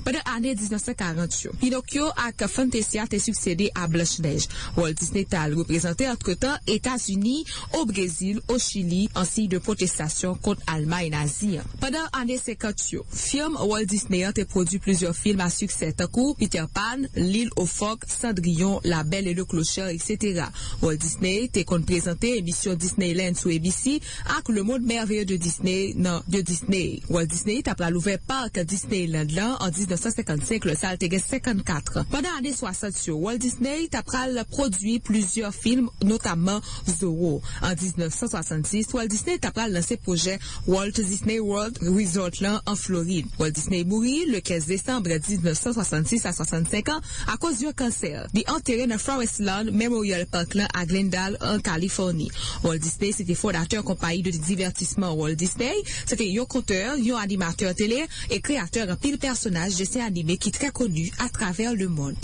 Pendant l'année 1940, Pinocchio et Fantasia a succédé à Blanche-Neige. Walt Disney a représenté entre-temps États-Unis, au Brésil, au Chili, en signe de protestation contre l'Allemagne nazie. Pendant l'année 50, film Walt Disney a produit plusieurs films à succès, tant Peter Pan, L'île aux phoques, Cendrillon, La Belle et le Clochard, etc. Walt Disney était présenté émission Disneyland sur ABC avec le monde merveilleux de Disney, non, de Disney. Walt Disney a l'ouvert parc Disneyland là en 1955, le salle était 54. Pendant l'année 60, Walt Disney a produit plusieurs films, notamment Zorro. En 1966, Walt Disney a lancé le projet Walt Disney World Resort là en Floride. Walt Disney mourit le 15 décembre 1966 à 65 ans à cause d'un cancer. Il est enterré dans Forest Lawn Memorial Park là à Glendale en Californie. Walt Disney c'était fondateur compagnie de divertissement Walt Disney. C'était un conteur, un animateur télé et créateur d'un pile personnage de dessin animé qui est très connu à travers le monde.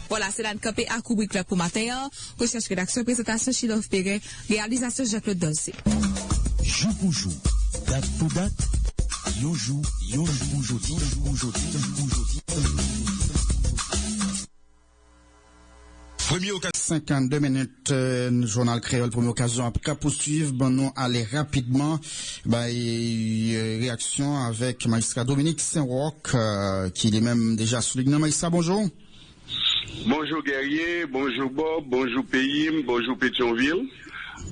Voilà, c'est l'ANCAP à Kubrick pour matin. Recherche, rédaction, présentation, Chilov Perret, réalisation Jacques-Claude Dossé. Jour pour jour, date pour date, yon jour pour aujourd'hui. 52 minutes, journal créole, première occasion. Après, poursuivre, bon, nous aller rapidement, réaction avec magistrat Dominique Saint-Roch, qui est même déjà souligné. Magistrat, bonjour. Bonjour Guerrier, bonjour Bob, bonjour Pays, bonjour Pétionville.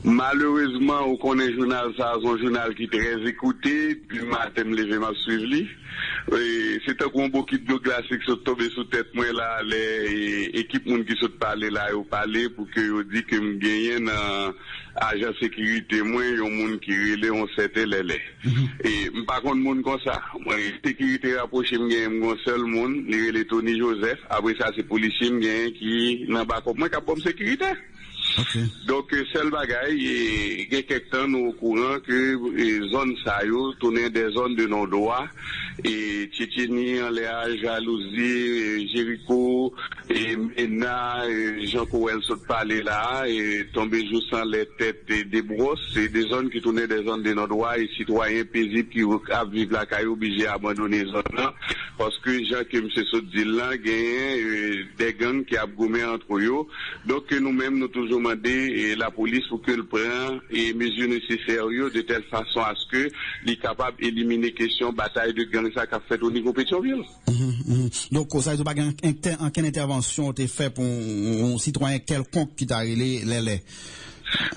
Malheureusement, on connaît journal ça, un journal qui est très écouté, puis matin me lever m'a suivi. C'est un gros bouquet de glace qui sont tombés sous tête moi là, les équipes monde qui sont parler là, au parler pour que yo dit que me gagner dans agent sécurité moi, yon monde qui relé on c'était les. Et par contre monde comme ça, moi sécurité rapproché me gagne un seul monde, il relé Tony Joseph, après ça c'est policier me gagne qui dans bas comme moi qui a sécurité. Okay. Donc, seul bagaille, il y a quelques temps, nous au courant que les zones ça tournaient des zones de non-droit, et Tchétchénie, Léa, Jalousie, Jéricho, et Mena, Jean Coël sont parlé là, et tombé juste sans les têtes des brosses, c'est des zones qui tournaient des zones de non-droit, et citoyens paisibles qui vivent la caille obligés à abandonner les zones là, parce que Jean que M. Soudil là, gagne des gangs qui a gommé entre eux, donc nous-mêmes, nous toujours demander la police pour qu'elle prenne les mesures nécessaires de telle façon à ce que les capables d'éliminer question bataille de gang ça qu'a fait au niveau Pétionville. Donc ça veut dire pas quelle intervention t'es fait pour un citoyen quelconque qui t'a relé les.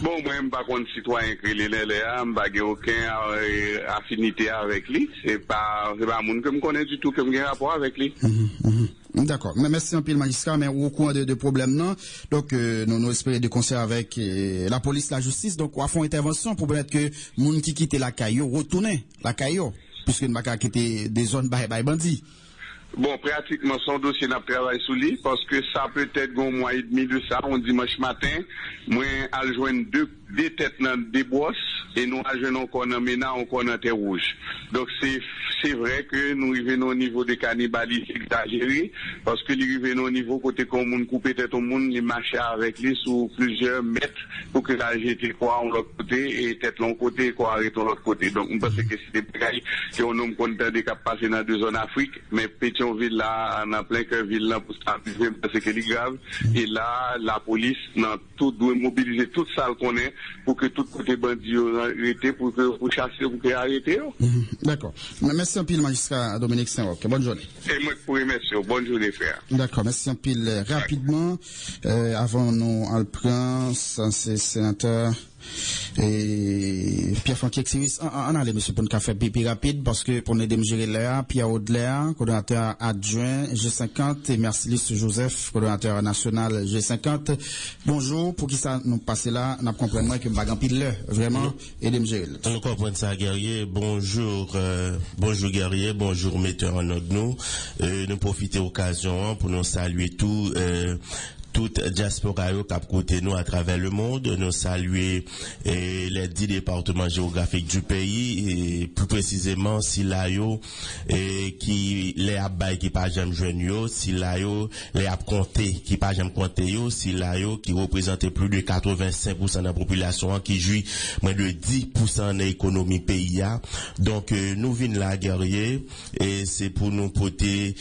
Bon, moi, je ne suis pas contre citoyen qui les je n'ai aucune affinité avec lui. C'est pas un monde que je connais du tout, que je rapport avec lui. D'accord. Mais merci un peu le magistrat, mais au cours de problèmes, non. Donc, nous espérons de concert avec la police, la justice. Donc, on va faire une intervention pour permettre que moun qui quitte la caillou retourne la caillou, puisque nous avons quitté des zones by bandits. Bon, pratiquement, son dossier n'a pas travaillé sous lui, parce que ça peut être un mois et demi de ça, on dimanche matin, moi, à joindre deux têtes dans des brosses, et nous, à joindre encore dans Ménard, encore dans Terre Rouge. Donc, c'est vrai que nous arrivons au niveau des cannibalistes exagérés, parce que nous arrivons au niveau côté qu'on monde couper tête au monde, il marchait avec lui sous plusieurs mètres, pour que la jeté quoi en l'autre côté, et tête l'autre côté, quoi arrêter l'autre côté. Donc, on pense que c'est des bagailles qui ont nous content de passer dans deux zones d'Afrique, mais Pétionville là, on a plein que ville là pour stabiliser parce que c'est grave. Et là, la police, tout doit mobiliser tout ça qu'on est pour que tout côté bandit arrêté, pour chasser, pour que arrêter. D'accord. Merci un peu le magistrat Dominique Saint-Roch. Bonne journée. Et moi pour remercier. Bonne journée, frère. D'accord. Merci un peu rapidement. Avant nous, on le prend, c'est sénateur. Et Pierre-Franck Xiris, on a les messieurs pour une café pipi rapide parce que pour nous aider à gérer l'air, Pierre Audelaire, coordonnateur adjoint G50 et Mercilis Joseph, coordonnateur national G50. Bonjour, pour qui ça nous passe là, nous comprenons que nous avons pile l'heure, vraiment, aider à gérer. On comprend ça, guerrier. Bonjour, bonjour guerrier, bonjour metteur en ordre nous. Nous profitons de l'occasion pour nous saluer tout. Toute diaspora qui a côté nous à travers le monde, nous saluer les 10 départements géographiques du pays et plus précisément Silayo qui les abay qui pas jamais joindre yo, Silayo les a compté qui pas jamais compté yo, Silayo qui représente plus de 85% de la population qui jouit moins de 10% de l'économie pays. Donc nous venons la guerrier et c'est pour nous porter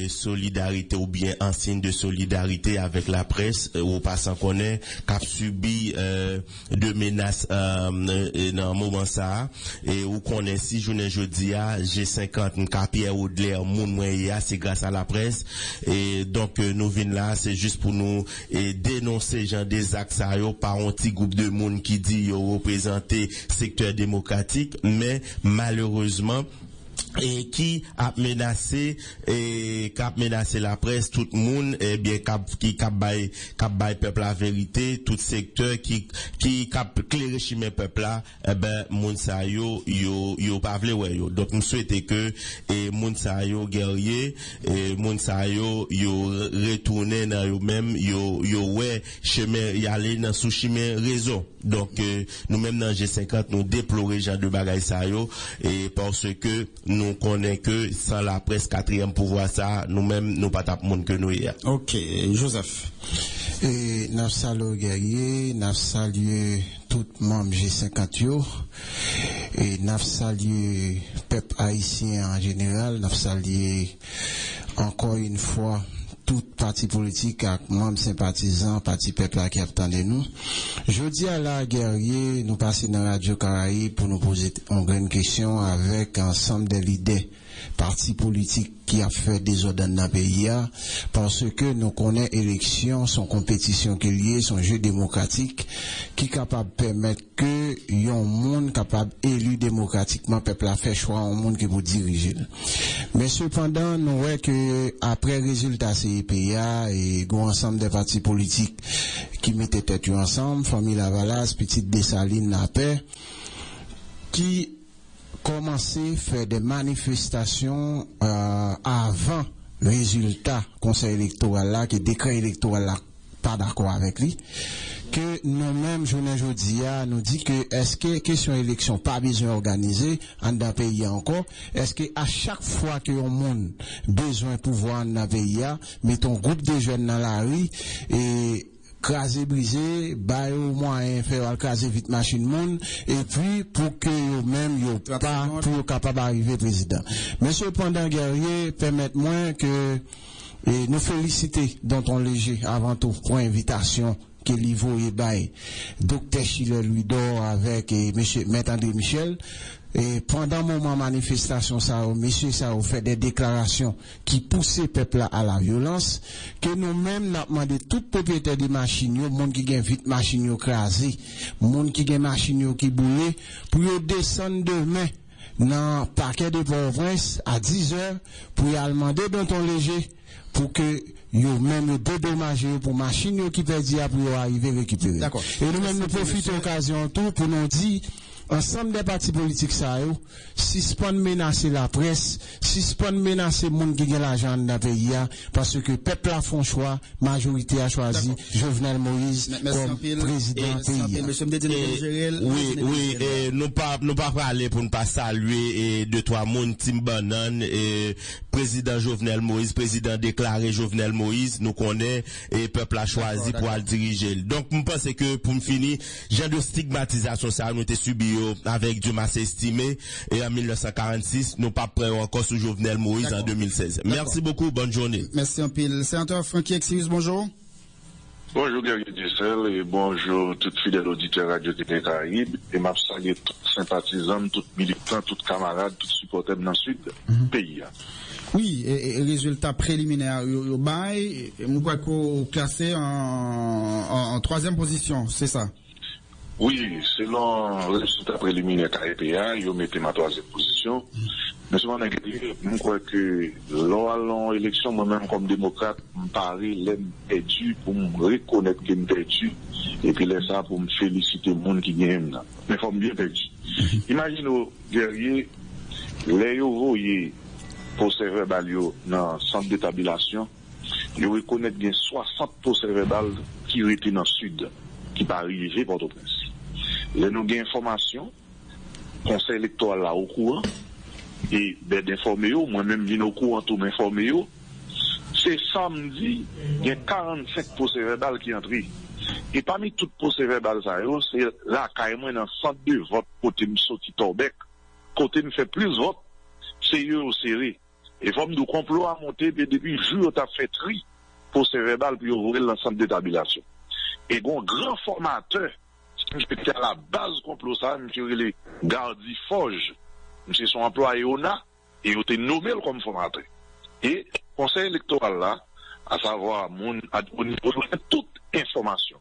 solidarité ou bien un signe de solidarité avec la presse ou passant connaît qu'a subi de menaces dans un moment ça et où connaît si journée jeudi à G50 Pierre Audelaire moun moyen c'est grâce à la presse et donc nous venons là c'est juste pour nous dénoncer genre des actes ça par un petit groupe de monde qui dit représenter secteur démocratique mais malheureusement et qui a menacé la presse tout le monde et bien qui bail peuple la vérité tout secteur qui clairer chemin peuple là ben moun sa yo pas vle ouais yo donc nous souhaiter que moun sa yo guerrier et moun sa yo retourner dans yo même yo ouais chemin y aller dans sous chemin raison donc nous même dans G50 nous déplorer genre de bagaille ça yo et parce que nous connaissons que sans la presse quatrième pouvoir ça nous-mêmes nous pas tap monde que nous hier. OK, Joseph. Et nous saluons guerrier, nous saluons tout membre G50 yo et nous saluons peuple haïtien en général, nous saluons encore une fois tout parti politique avec membres sympathisants, parti peuple qui attendent nous. Je dis à la guerrier, nous passons dans Radio Caraïbe pour nous poser une grande question avec ensemble de l'idée parti politique qui a fait des ordres dans le pays, parce que nous connaissons élections, son compétition qui est liée, son jeu démocratique, qui est capable de permettre que un monde capable élu démocratiquement, peuple a fait choix, un monde qui vous diriger. Mais cependant, nous voyons que après résultat CIPA et un ensemble des partis politiques qui mettaient tête ensemble, famille Lavalas, petite Dessalines, la paix, qui commençaient à faire des manifestations avant le résultat conseil électoral là, que décret électoral là, pas d'accord avec lui, que nous-mêmes, journée aujourd'hui, nous dit que est-ce que question élection pas besoin d'organiser en d'un pays encore, est-ce que à chaque fois que on monde besoin de pouvoir dans un pays, mettons groupe de jeunes dans la rue et craser brisé, bah au moins faire craser vite machine monde et puis pour que eux-mêmes yo pas pour capable d'arriver président. Mais cependant guerrier permettez-moi que nous féliciter dans ton léger avant tout pour l'invitation que Livo et Baye, Dr. Chile Louis-Dor avec monsieur Maître André Michel. Et pendant le moment manifestation, ça, monsieur, ça a fait des déclarations qui poussaient le peuple à la violence, que nous-mêmes, nous avons demandé tout propriétaire de machines, monde qui gagne vite machines crasées, monde qui gagne machines qui boulent, pour descendre demain dans le paquet de Port-au-Prince à 10h, pour aller demander dans ton léger, pour que yo même dédommagé pour machine qui perdu pour arriver récupérer. D'accord. Et nous même nous profitons de l'occasion tout pour nous dire ensemble des partis politiques ça yo, si c'est pas menacer la presse, si c'est pas menacer monde qui gagne l'argent dans le pays parce que peuple a fait choix, majorité a choisi Jovenel Moïse comme président pays. Oui, nous pas parler pour ne pas saluer deux trois monde Tim Banan président Jovenel Moïse, président déclaré Jovenel Moïse, nous connaît et peuple a choisi pour le diriger. Donc je pense que pour me finir, genre de stigmatisation ça nous était subi avec Dieu m'a estimé et en 1946 nous pas prêts encore sous Jovenel Moïse en 2016. Merci beaucoup, bonne journée. Merci un pile. Sénateur Francky Exilus, bonjour. Bonjour Gary Dussel et bonjour tout fidèle auditeur Radio Télé Caraïbe et m'a salué tous sympathisants, tous militants, tous camarades, tous supporters dans le sud pays. Oui, et résultat préliminaire au bail, nous crois qu'on classé en troisième position, c'est ça? Oui, selon le résultat préliminaire KPA, ils ont mis ma troisième position. Mais souvent, je crois que lors de l'élection, moi-même comme démocrate, je parie l'aime perdu pour me reconnaître que je perdu et puis laisser ça pour me féliciter le monde qui gagne. Mais il faut bien perdu. Imaginez, guerrier, les voyez procès verbal dans le centre d'établissement, ils reconnaissent bien 60 procès verbal qui étaient dans le sud, qui pas arrivé Port-au-Prince. Là, nous avons information, conseil électoral là au courant, et d'informer, moi-même, je suis au courant, tout m'informer. C'est samedi, il y a 45 procès verbal qui entrent. Et parmi toutes les procès verbal, c'est là, carrément, dans 102 votes, côté me sorti Torbec, côté me fait plus de votes, c'est eux au serré. Et comme nous complot à monter, depuis jour, tu as fait tri procès verbal pour ouvrir l'ensemble d'établissement. Et un grand formateur, qui à la base complot ça, monsieur les Gardi Forge, monsieur son employé ONA, et il a été nommé comme formateur. Et conseil électoral là, à savoir, au niveau de toute information.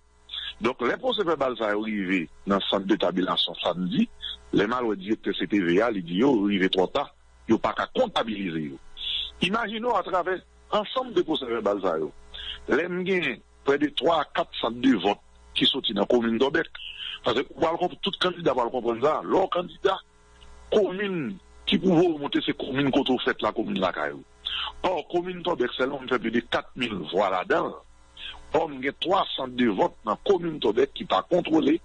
Donc, les procès verbal ça arrivé dans le centre d'établissement samedi, les malades directeurs CTVA, ils disent, arrivé trop tard, ils n'ont pas qu'à comptabiliser. Imaginons à travers ensemble de procès verbal ça, les m'gagne près de 3 à 4 centres de vote qui sont dans la commune d'Obec. Parce que tout candidat va comprendre ça. Leur candidat, commune qui pouvait remonter ces communes quand on fait la commune la Caillou. Or, commune d'Obec, c'est là on fait plus de 4000 voix là-dedans. Or, il y a 3 centres de vote dans la commune d'Obec qui pas contrôlé.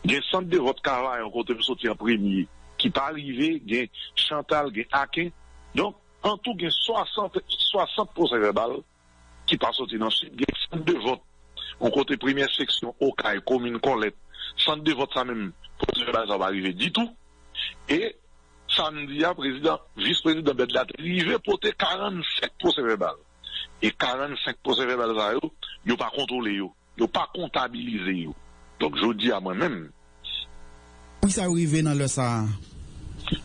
Il y a un centre de vote Caravaille, on compte sortir en premier, qui pas arrivé. Il y a Chantal, il y a Akin. Donc, en tout, il y a 60 procès verbal qui pas sorti dans le sud. Il y a un centre de vote. On compte première section, Okaï, commune Colette. Centre de vote, ça même, procès verbal, ça va arriver du tout. Et, samedi, président, vice-président Bedlat, il veut porter 47 procès verbal. Et 45 procès verbal, ça, ils n'ont pas contrôlé, ils n'ont pas comptabilisé. Donc, je dis à moi-même. Oui, ça arrive dans le ça.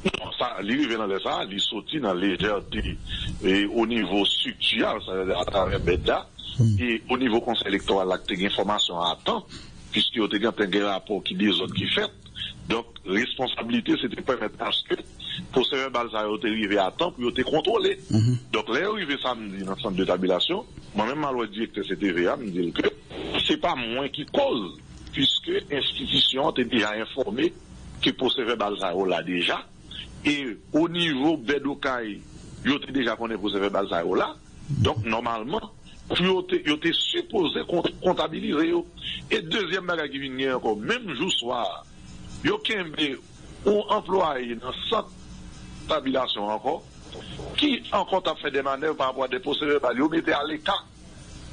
Non, l'arrivée dans les ça, il sortit dans légèreté et au niveau structurel, c'est-à-dire à travers BEDA, et au niveau conseil électoral, là, tu as une information à temps, puisque tu as un rapport qui dit aux autres qui fait. Donc, responsabilité, c'était de permettre à ce que pour ce verbal, ça a été arrivé à temps pour te contrôler. Donc, là, arrivé samedi dans le centre de tabulation, moi-même, le directeur de CTVA me dit que c'est pas moi qui cause, puisque l'institution était déjà informée que pour ce verbal, ça là déjà. Et au niveau Bedokai, il était déjà connu pour ce verbal, ça là. Donc, normalement, il était supposé comptabiliser. Et deuxième bagage qui vient encore, même jour soir, il y a un employé dans le centre de tabulation encore, qui encore a fait des manœuvres par rapport à des postes verbales, il mettait à l'écart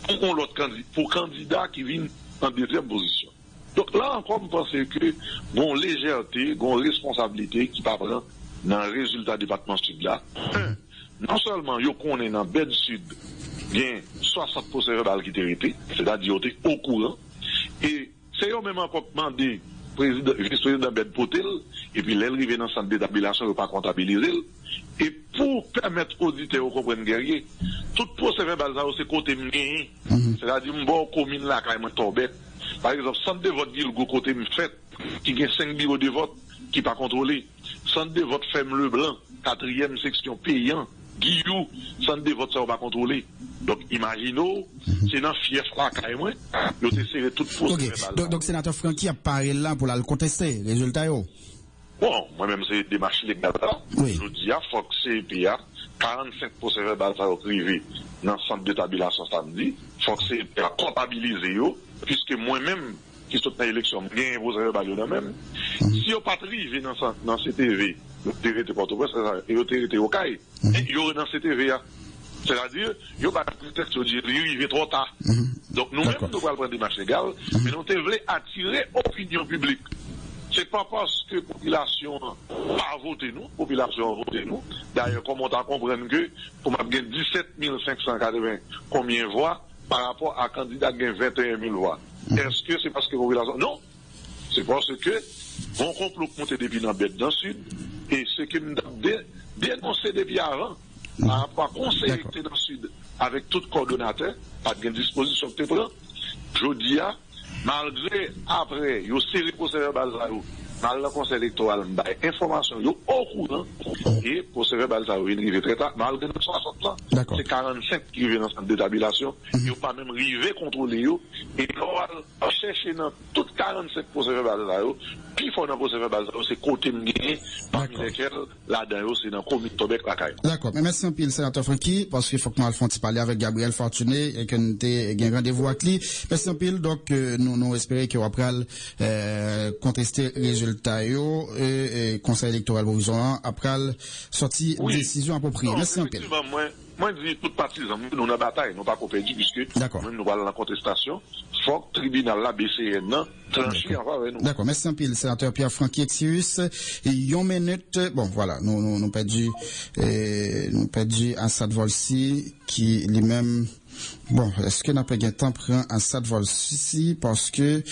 pour l'autre candidat, pour candidat qui vient en deuxième position. Donc là encore, je pense que bon légèreté, bon responsabilité qui va prendre dans le résultat du département sud là. Non seulement il connaît dans Bed Sud, bien 60 postes verbales qui étaient arrêtés, c'est-à-dire qu'ils étaient au courant, et c'est eux même encore demandé vice-président Ben Potel, et puis l'arrivée dans le centre de tabulation, il ne pas comptabiliser. Et pour permettre aux auditeurs de comprendre guerrier, tout procès verbal, c'est côté mien. C'est-à-dire, bon, commune là, quand même, tombé. Par exemple, centre de vote ville, côté fait, qui a 5 bureaux de vote, qui pas contrôlé. Centre de vote Femme Le Blanc, 4e section payant, Guillou, centre de vote, ça va pas contrôler. Donc, imaginons, c'est dans fief là, quand même, il a serré toute procès verbal. Donc, sénateur Francky a parlé là pour la contester, les résultats. Bon, moi-même, c'est des marches légales là. Je dis à Fox CPA, 45 procès verbal ça va privé dans le centre de tabulation samedi. Fox CPA comptabilisé, puisque moi-même, qui sont dans l'élection, j'ai un procès verbal là-même. Si on pas arrivé dans CTV, il y a été Port-au-Prince, il y a été au CAI, il y aurait dans CTV. C'est-à-dire, il n'y a pas de prétexte de dire qu'il est trop tard. Donc, nous-mêmes, nous allons prendre des marches légales, mais nous voulons attirer l'opinion publique. C'est pas parce que la population a voté nous, population a voté nous. D'ailleurs, comme on t'a compris que, pour m'a gagné 17 580 combien de voix par rapport à candidat qui a 21 000 voix. Est-ce que c'est parce que la population... Non. C'est parce que, bon complot monté depuis dans le bête dans le sud, et ce que nous avons dénoncé depuis avant, par rapport à conseil électé dans le sud, avec tout coordonnateur, pas de disposition que tu prends, je dis à, malgré après, il y a serré procès verbal, malgré le conseil électoral, information, il y a au courant, et procès verbal, il arrive très tard, malgré 60 ans, c'est 45 qui viennent dans le centre de tabulation, il n'y a pas même arrivé contrôler, et on va chercher dans toutes 45 procès verbal, puis il faut dans le procès verbal, c'est côté mgé, parmi lesquels, là-dedans, c'est dans le commune Tobek, la caille. D'accord, mais merci un peu, le sénateur Francky, parce qu'il faut que nous allons parler avec Gabriel Fortuné, et que nous avons un rendez-vous avec lui. Merci un peu, donc, nous espérons qu'il va prendre, contester les résultats, et conseil électoral provisoire, après, sorti décision appropriée. Merci un peu. Moi, je dis, toute partisan, nous, dans la bataille, nous pas perdu, puisque, nous allons la contestation, faut que le tribunal, la BCN, trancher avec nous. D'accord, merci un peu, le sénateur Pierre Francky Exius. Et une minute, bon, voilà, nous perdu Assad Volsi, qui lui-même, bon, est-ce que n'a pas gagné temps prend Assad Volsi, parce que,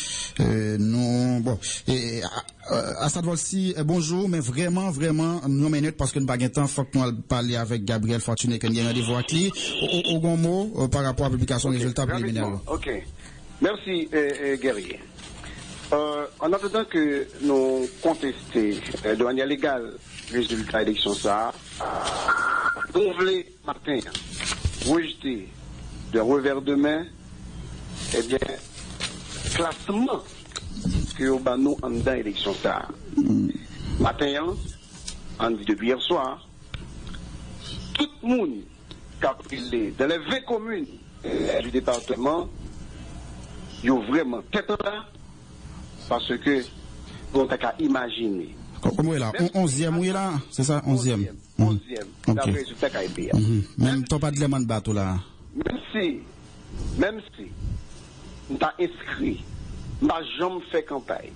Assad Volsi, bonjour, mais vraiment, une minute, parce que nous pas gagné temps, faut que nous parler avec Gabriel Fortuné, que nous avons rendez-vous avec lui, au bon mot, par rapport à la publication des résultats préliminaires. Ok. Merci, Guerrier. En attendant que nous contestions de manière légale les résultats de l'élection, ça, on voulait matin rejeter de revers de main, eh bien, classement que nous avons dans l'élection, ça. Matin, on dit depuis hier soir, tout le monde qui a pris dans les 20 communes du département, ils ont vraiment tête là, parce que on t'a qu'à imaginer. Comment est là? 11e, oui là? C'est ça, 11e. 11e. D'après le résultat qu'a été. Même t'as pas de demande bateau là. Même si, on t'a inscrit, on t'a jamais fait campagne.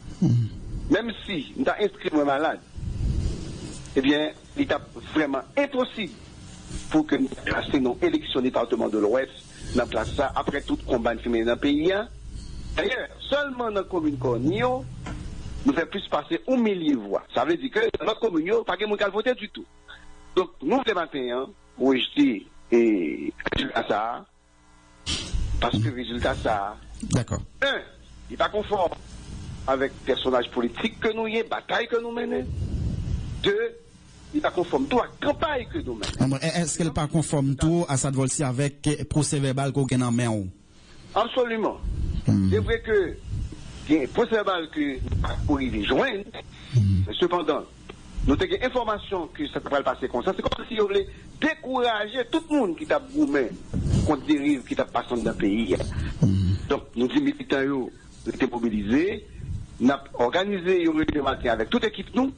Même si, on t'a inscrit moi malade, eh bien, il est vraiment impossible pour que nous passions nos élections département de l'Ouest, dans place ça, après tout combat féminin dans le pays. D'ailleurs, seulement dans la commune Cornio, nous fait plus passer 1 million de voix. Ça veut dire que dans notre commune, il n'y a pas de monde qui a voté du tout. Donc, nous, les matins, pour rejeter et résultat ça, parce que résultat ça, d'accord. Il n'est pas conforme avec le personnage politique que nous y est, bataille que nous menons. 2, il n'est pas conforme tout à la campagne que nous menons. Est-ce qu'elle n'est pas conforme tout à cette volci avec le procès verbal qu'on a en main? Absolument. C'est vrai que il y a un procès verbal que pour y joindre, mais cependant, nous avons des informations que ça peut passer comme ça. C'est comme si on voulait décourager tout le monde qui t'a gourmé contre des dérives qui t'a passé dans le pays. Donc, nous disons militants, nous étions mobilisés, nous avons organisé une réunion matin avec toute l'équipe nous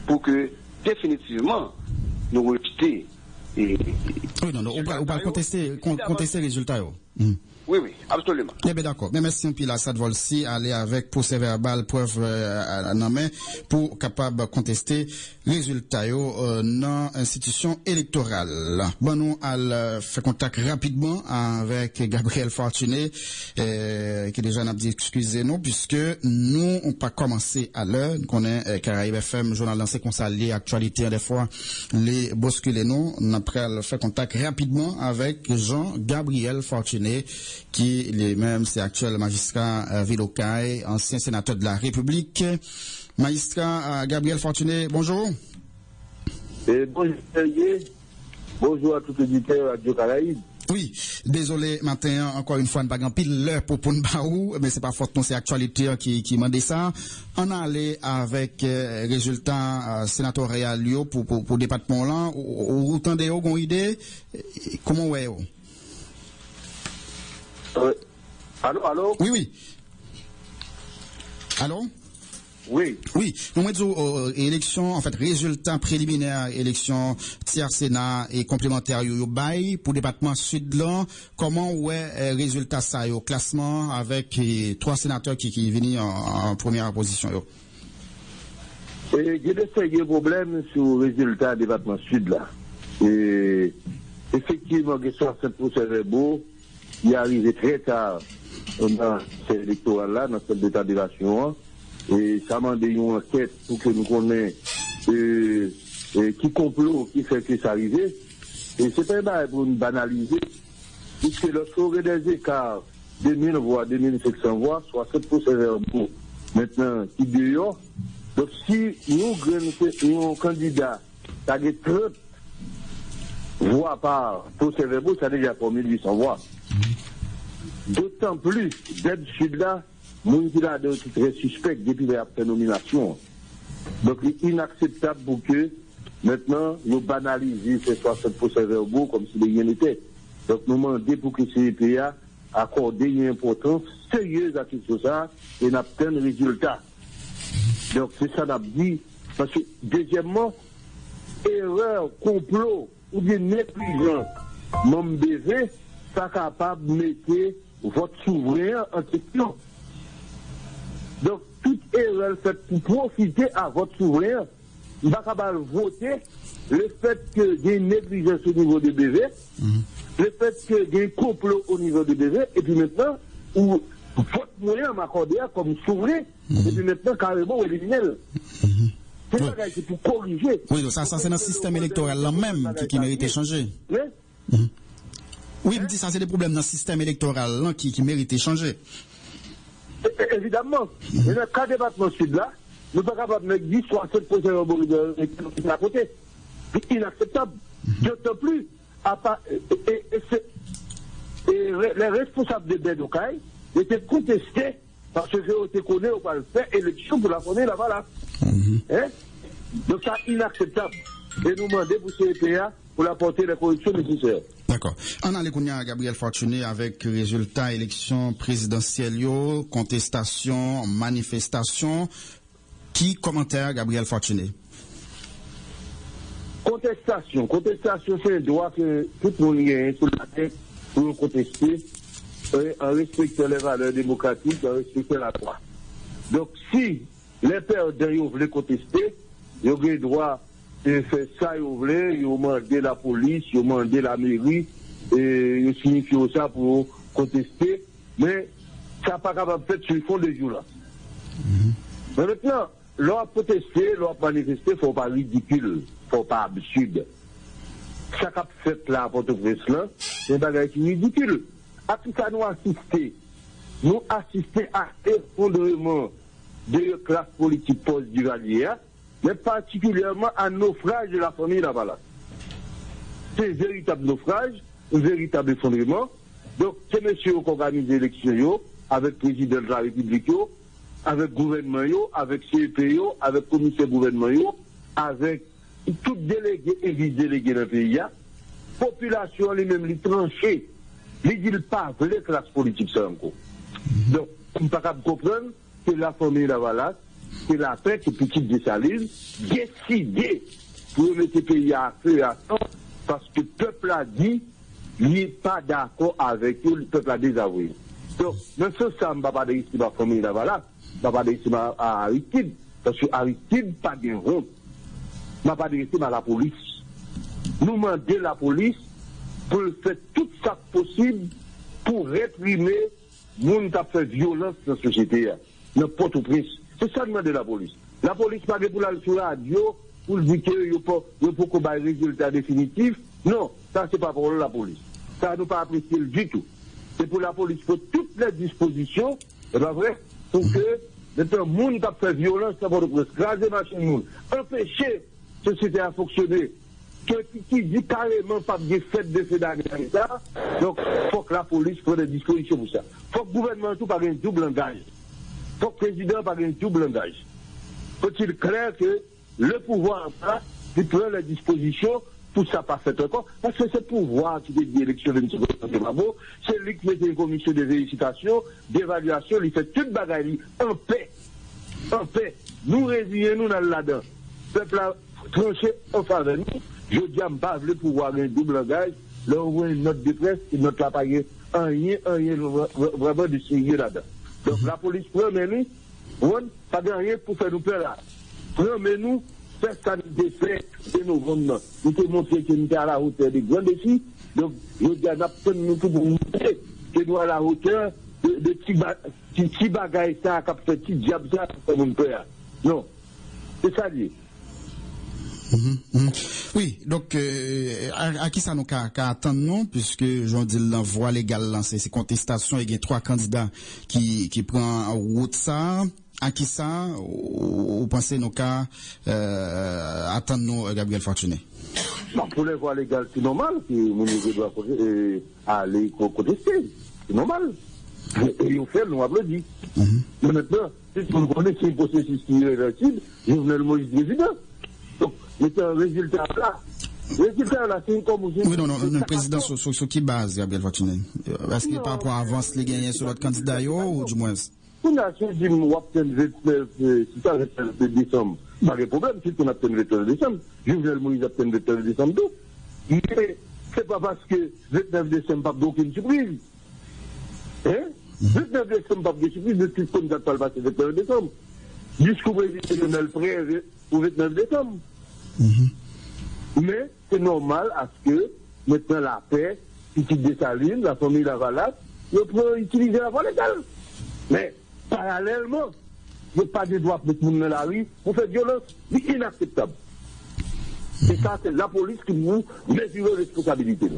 pour que définitivement nous rejetions. Oui, non, on va contester les résultats. Oui, absolument. Eh bien, d'accord. Mais merci un peu là, ça Volsi, aller avec procès verbal, preuve à la main, pour capable contester les résultats dans l'institution électorale. Bon, nous allons faire contact rapidement avec Gabriel Fortuné, qui déjà n'a dit excusez-nous, puisque nous, on pas commencé à l'heure, nous connaissons Caraïbes FM, journal lancé comme ça, les actualités, des fois, les bousculer nous, on a fait contact rapidement avec Jean-Gabriel Fortuné, qui lui-même, c'est actuel magistrat Villocaille, ancien sénateur de la République. Magistrat Gabriel Fortuné, bonjour. Bonjour à tous les auditeurs Radio Caraïbes. Oui, désolé, matin, encore une fois, on n'a pas grand pile l'heure pour nous baou, mais c'est pas faute, non, c'est l'actualité qui m'a dit ça. On a allé avec résultat sénatorial pour département là, ou tendez une idée, comment ouais? Allô? Oui. Allô? Oui. Oui. Nous avons dit élection, en fait, résultat préliminaire, élection tiers Sénat et complémentaire yo bail pour département sud là. Comment ouais résultat ça au classement avec 3 sénateurs qui viennent en première position yo? Il y a des sérieux problèmes sur le résultat du département sud là. Et effectivement, il y a 60% verbaux. Il est arrivé très tard dans cette électoral-là, dans cette état d'élection. Et ça m'a demandé une enquête pour que nous connaissions qui complot, qui fait que ça arrive. Et c'est pas pour nous banaliser, puisque lorsqu'on aurait des écarts de 1000 voix, 2500 voix, 60% verbaux, maintenant, qui dehors. Donc si nous, candidats, ça a 30 voix par procès verbaux, ça a déjà pour 1800 voix. D'autant plus, d'être sud-là, nous sommes très suspects depuis la nomination. Donc, il est inacceptable pour que, maintenant, nous banalisions ces 60% verbaux comme si rien n'était. Donc, nous demandons pour que CEPA accorde une importance sérieuse à tout ça et n'obtient un résultat. Donc, c'est ça qu'on a dit. Parce que, deuxièmement, erreur, complot ou bien négligence, non BV, ça capable de mettre votre souverain en question. Donc, toute erreur faite pour profiter à votre souverain, il va capable de voter le fait qu'il y ait une négligence au niveau de BV, le fait qu'il y ait un complot au niveau de BV, et puis maintenant, où votre moyen m'accorder comme souverain, et puis maintenant, carrément, éliminer. C'est pour corriger. Oui, ça c'est dans le système électoral là même qui mérite de changer. Oui, il me dit ça, c'est des problèmes dans le système électoral là, qui méritent de changer. Évidemment. Mais dans le cas département sud là, nous ne sommes pas capables de mettre 10 ou 7% de la côté. C'est inacceptable. D'autant plus, les responsables de Bédocaï étaient contestés parce que je connais, on va le faire élection pour la fournir là-bas là. Donc c'est inacceptable. Et nous demandons pour CEPA pour apporter les corrections nécessaires. D'accord. On a les Gabriel Fortuné avec résultat élection présidentielle, contestation, manifestation. Qui commentaire Gabriel Fortuné? Contestation, c'est un droit que tout le monde a sur la tête pour contester en respectant les valeurs démocratiques, en respectant la loi. Donc si les perdants veulent contester, ils ont le droit de faire ça, ils veulent demander la police, ils demander la mairie, et ils signifient ça pour contester, mais ça n'est pas capable de faire sur le fond des jours là. Mais maintenant, l'on a protesté, l'on a manifesté, il ne faut pas ridicule, il ne faut pas absurde. Ça qu'a fait là, pour tout là, c'est un bagage qui est ridicule. À tout ça, nous assister à l'effondrement de la classe politique post-duvalière, mais particulièrement à naufrage de la famille Lavalas. C'est un véritable naufrage, un véritable effondrement. Donc, c'est monsieur qui organise l'élection avec le président de la République, avec le gouvernement, avec CEP, avec le commissaire gouvernement, avec tout délégué et vice-délégué dans le pays. La population, elle-même, les tranchée, les dit pas les classes politiques, ça encore. Donc, on ne peut pas comprendre que la famille Lavalas, que la paix, que Petite Dessalines, décidé pour mettre le pays à feu et à temps, parce que le peuple a dit, il n'est pas d'accord avec eux, le peuple a désavoué. Donc, dans ce sens, je ne vais pas dire ici ma famille Lavalas, je ne vais pas dire ici à Aristide, parce que Aristide pas de honte. Je ne vais pas dire ici à la police. Nous demandons la police pour faire tout ça possible pour réprimer les gens qui ont fait violence dans la société, dans Port-au-Prince. C'est ça demande de la police. La police n'a pas pour aller sur la radio pour dire qu'il faut qu'on ait un résultat définitif. Non, ça c'est pas pour la police. Ça nous pas apprécié du tout. C'est pour la police pour toutes les dispositions, c'est pas vrai, pour que les gens qui ont fait violence dans Port-au-Prince, craser machine, empêcher la société à fonctionner, qui dit carrément pas de fait de fait d'agrément. Donc, il faut que la police prenne des dispositions pour ça. Il faut que le gouvernement tout pas un double langage. Il faut que le président pas un double langage. Faut-il clair que le pouvoir en place, il prend les dispositions pour ça pas fait encore, parce que c'est le pouvoir qui dit l'élection de M. Mabo, c'est lui qui met une commission de vérification, d'évaluation, il fait toute bagaille en paix. En paix. Nous résignons là-dedans. Le peuple a tranché en faveur de nous. Je dis à pas le pouvoir un double langage, là on voit une note de presse, une note là pas rien vraiment de sérieux là-dedans. Donc la police prend nous, pas de rien pour faire nous peur là. Prends nous, faire ça des faits de nos vendements. Nous te montrer que nous sommes à la hauteur des grands défis. Donc je dis à nous pour montrer que nous à la hauteur de petits bagailles ça, qui fait petit diable ça, pour faire nous peur. Non, c'est ça dit. Oui, donc à qui ça nous attend non, puisque j'en dis la voie légale lancée ces contestations, il y a 3 candidats qui prend en route ça. À qui ça vous pensez nos cas attendre nous Gabriel Fortuné? Non, pour les voies légales, c'est normal que nous devons aller contester. C'est normal. Et au fait, nous applaudit. Mais maintenant, si vous connaissez le processus qui est irréversible, Jovenel Moïse président. Donc, mais un résultat là. Résultat là, c'est comme vous. Oui, non, le président sur qui base, Gabriel Fortuné? Est-ce que par rapport à avance, les gagnants sur l'autre candidat ou du moins? On a dit, on obtient 29, si ça reste le décembre, pas de problème, si on obtient le 29 décembre, Jovenel Moïse obtient le 29 décembre, mais c'est pas parce que 29 décembre, pas aucune surprise. Hein? 29 décembre, pas de surprise, de tout comme ça, pas le passé 29 décembre. Jusqu'au président prêt pour 29 décembre. Mais c'est normal à ce que maintenant la paix, Petite Dessalines, la famille Lavalas, ne peut utiliser la voie légale. Mais parallèlement, il n'y a pas de droit de tout le monde dans la rue pour faire violence. C'est inacceptable. Et ça, c'est la police qui nous mesure les responsabilités.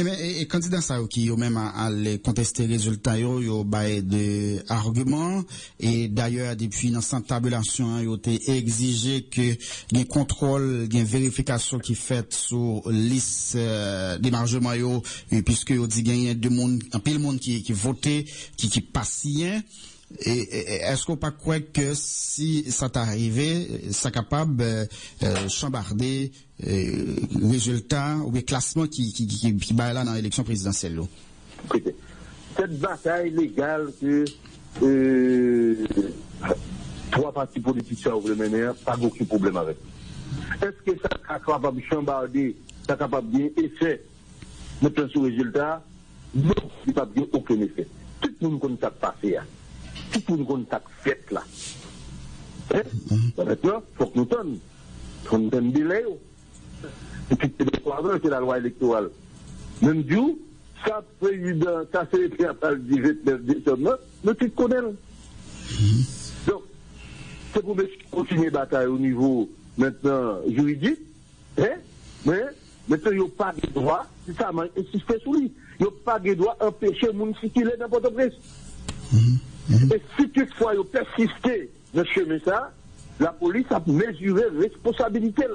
Mais candidat ça qui yo même à les contester résultats yo bail de arguments et d'ailleurs depuis dans cette tabulation yo été exigé que un contrôle, une vérification qui fait sur liste d'émargement yo puisque yo dit gagner de monde un pile monde qui voté qui passien. Et est-ce qu'on pas croire que si ça t'arrivait, ça capable chambarder résultats ou les classements qui baillent là dans l'élection présidentielle? Cette bataille légale que 3 partis politiques ça ouvrent mener, pas aucun problème avec. Est-ce que ça capable de chambarder, ça capable bien effet maintenant sur résultat? Non, il pas bien aucun effet. Tout le monde connaît ça passé. Tout le monde a fait là. Maintenant, il faut que nous donnions. Il faut que nous donnions des délais. Et puis, c'est la loi électorale. Même Dieu, ça, président, ça, c'est le 19 décembre, nous tous connaissons. Donc, c'est pour continuer la bataille au niveau maintenant juridique, hein? Mais maintenant, il n'y a pas de droit, c'est ça, m'a insisté sur lui, il n'y a pas de droit d'empêcher les gens de circuler dans Port-au-Prince. Et si toutefois, il persiste dans ce chemin, ça, la police a mesuré la responsabilité.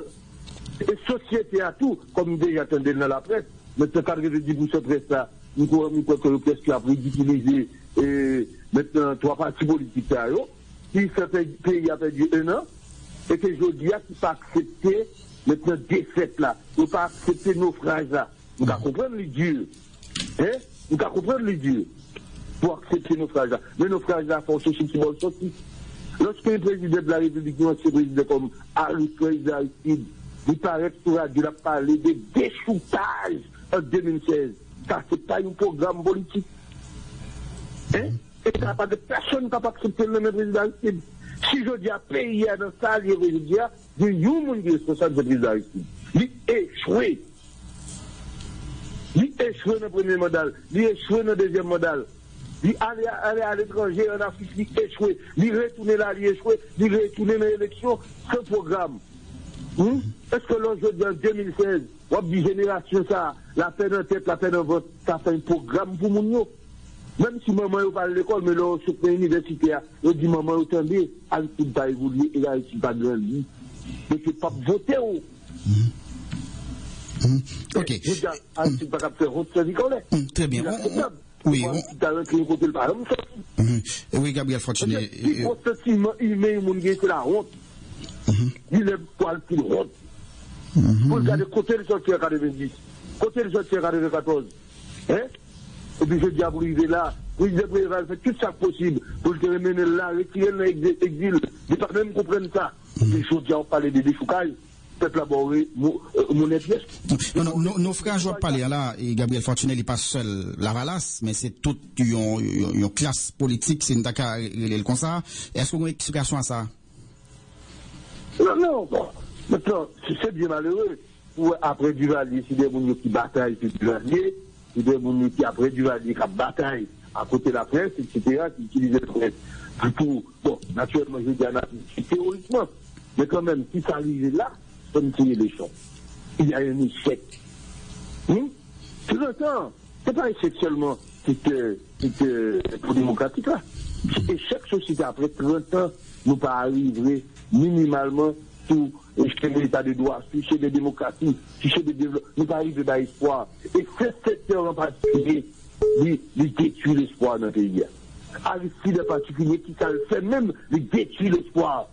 Et la société a tout, comme nous déjà attendons dans la presse, maintenant, 90% de presse là, nous croyons que le presse qui a ridiculisé, et maintenant, 3 partis politiques là, qui fait pays a perdu 1 an, et que je dis qu'il pas accepté maintenant défaite là, il ne pas accepter nos naufrage là. Nous devons comprendre les dieux. Hein? Nous devons comprendre les dieux pour accepter nos naufrage là. Mais nos naufrage là, il faut chercher qui vont sortir. Lorsque le président de la République, un président comme Aristide, il paraît sur la radio, il a parlé de déchoutage en 2016. Ça, ce n'est pas un programme politique. Hein? Et il n'y a pas de personne qui n'a pas accepté le même président Aristide. Si je dis à pays dans ça, je dis à il y a un monde qui est responsable de président Aristide. Il échoué. Il échoué dans le premier modal. Il échoué dans le deuxième modal. Il allait à l'étranger, en Afrique, il échoué. Il retourné là, il échoué. Il retourné dans l'élection sans programme. Est-ce que l'aujourd'hui, en 2016, on dit génération ça, la peine en tête, la peine en vote, ça fait un programme pour mon. Même si maman n'est pas à l'école, mais là, sur l'université, on dit maman est tombée, Aristide pas évolué, et Aristide pas grandi. Mais c'est pas voter. Ok. Aristide pas faire route syndicale. Très bien. Oui, oui, Gabriel Fortuné. Il met c'est la honte. Il est poil qu'il honte. Pour regarder côté de sortie à 90, côté de sortie à 94. Hein? Et puis je dis à vous arriver là, vous devez faire tout ça possible pour le remener là, retirer l'exil. Il ne pas même comprendre ça. Les choses qui ont parlé de défoucailles. Peuple abordé, mon pièce. Non, nos frères, je vais parler là, et Gabriel Fortuné n'est pas seul la valasse, mais c'est toute une classe politique, c'est une Dakar, comme ça. Est-ce qu'on a une explication à ça? Non, bon. Maintenant, c'est bien malheureux. Après Duvalier, c'est des gens qui bataillent sur Duvalier, c'est des gens qui, après Duvalier, qui bataillent à côté de la presse, etc., qui utilisent la presse. Pour, bon, naturellement, je dis théoriquement, mais quand même, si ça arrive là, comme tirer les champs. Il y a un échec. Tout le temps, ce n'est pas un échec seulement pour démocratique là. Échec société après 30 ans, nous pas arriver minimalement sur l'état de droit, sur des démocraties, sur des développements, nous pas arriver à l'espoir. Et ce secteur en particulier, il détruit l'espoir dans le pays. Aristide en particulier, qui ça le fait même, il détruit l'espoir.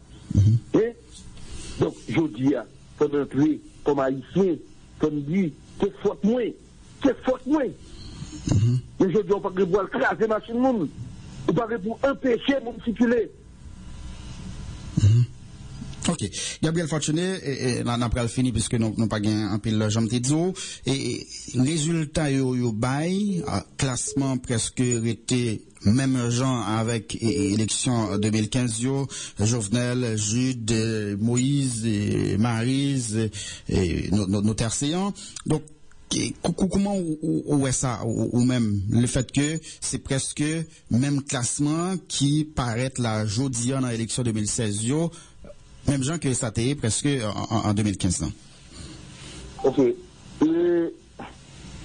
Donc, je dis, comme un prix, comme haïtien, comme dit, c'est faute moins. C'est faute moins. Mais je dis, on ne peut pas craser machine monde. On ne peut pas empêcher mon circuler. Ok. Gabriel Fortuné, on n'a pas fini puisque nous n'avons pas gagné un pile Jean Tidzo. Et résultat, yo bail, classement presque été même gens avec élection 2015, Jovenel, Jude, Moïse, Maryse, nos tercéans. Donc, comment ou est ça, ou même le fait que c'est presque même classement qui paraît la jeudi dans l'élection 2016, même gens que ça t'est presque en 2015. Ok.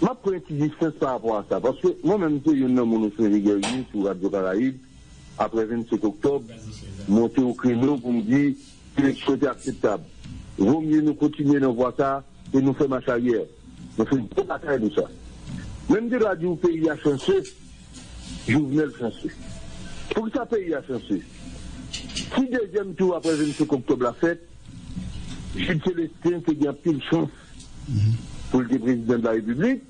Ma précision par rapport à ça, parce que moi-même, je suis un homme sur Radio Caraïbe, après 27 octobre, monter au créneau pour me dire que l'élection est acceptable. Vaut mieux nous continuer à voir ça et nous faire marche arrière. Nous faisons une bonne bataille de ça. Même de radio pays a chancé, Jovenel chancé. Pour que ça pays a chancé. Si deuxième tour après 25 octobre la fête, Jules Célestin qui a pile chance pour le président de la République.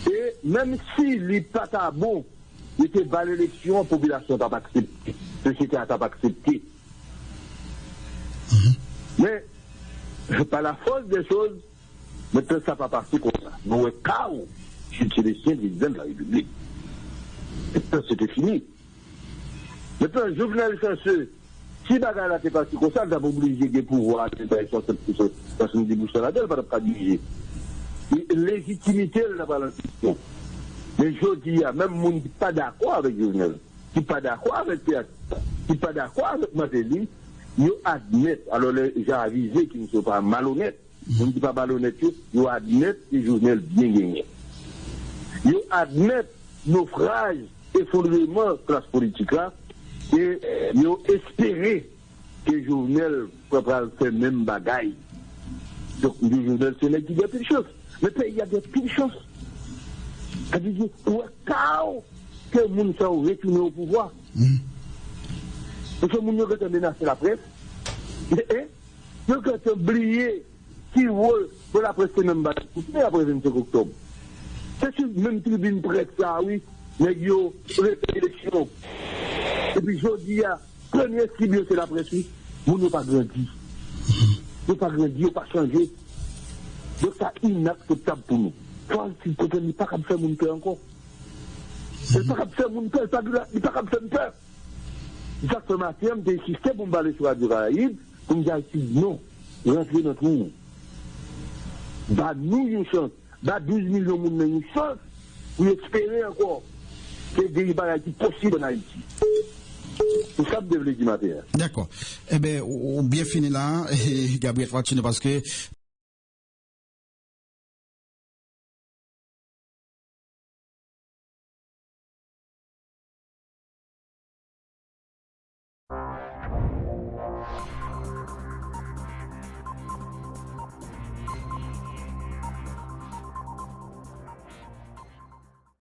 Et même si les pas bon, il était bas l'élection, la population n'a pas accepté. La société n'a pas accepté. Mais, par la force des choses, maintenant ça n'a pas passé comme ça. Nous avons chaos chez les président de la République. Maintenant c'était fini. Maintenant, Jovenel Chanceux, si bagarre là t'es parti comme ça, nous avons obligé de pouvoir être sur 70% là dedans pas diriger. Légitimité de la balance. Mais je dis, même les gens qui ne sont pas d'accord avec Jovenel, qui ne sont pas d'accord avec Pierre, qui ne sont pas d'accord avec Matéli, ils admettent, alors j'ai avisé qu'ils ne sont pas malhonnêtes, on ne dit pas malhonnêtes, ils admettent que le journal bien gagné. Ils admettent naufrage, effondrement de classe politique là, et ils ont espéré que le journal pourrait faire même bagaille. Donc le journal, c'est là qu'il y a plus de choses. Mais il y a des petites choses. C'est-à-dire, que le monde soit retourné au pouvoir. Parce que le monde a menacé la presse. Et il a oublié qui rôle pour la presse même bataille. C'est après le 25 octobre. C'est sur même tribune presse ça, oui. Mais il y a l'élection. Et puis je dis, première cible, c'est la presse, oui. Nous n'avons pas grandi. Nous n'avons pas grandi, nous n'avons pas changé. Donc ça inacceptable pour nous. Toi, si tu ne peux pas faire mon peur encore. Il ne peut pas faire mon peur, il ne peut pas faire mon peur. Jacques Matin, j'ai insisté pour me aller sur la Duraïde, pour me dire non, rentrer dans notre monde. Bah, nous, une chance. Bah, 12 millions de monde, une chance, pour espérer encore que des débats qui possibles en Haïti. C'est ça que je devais dire matin. D'accord. Eh bien, on bien fini là, Gabriel Fortuné, parce que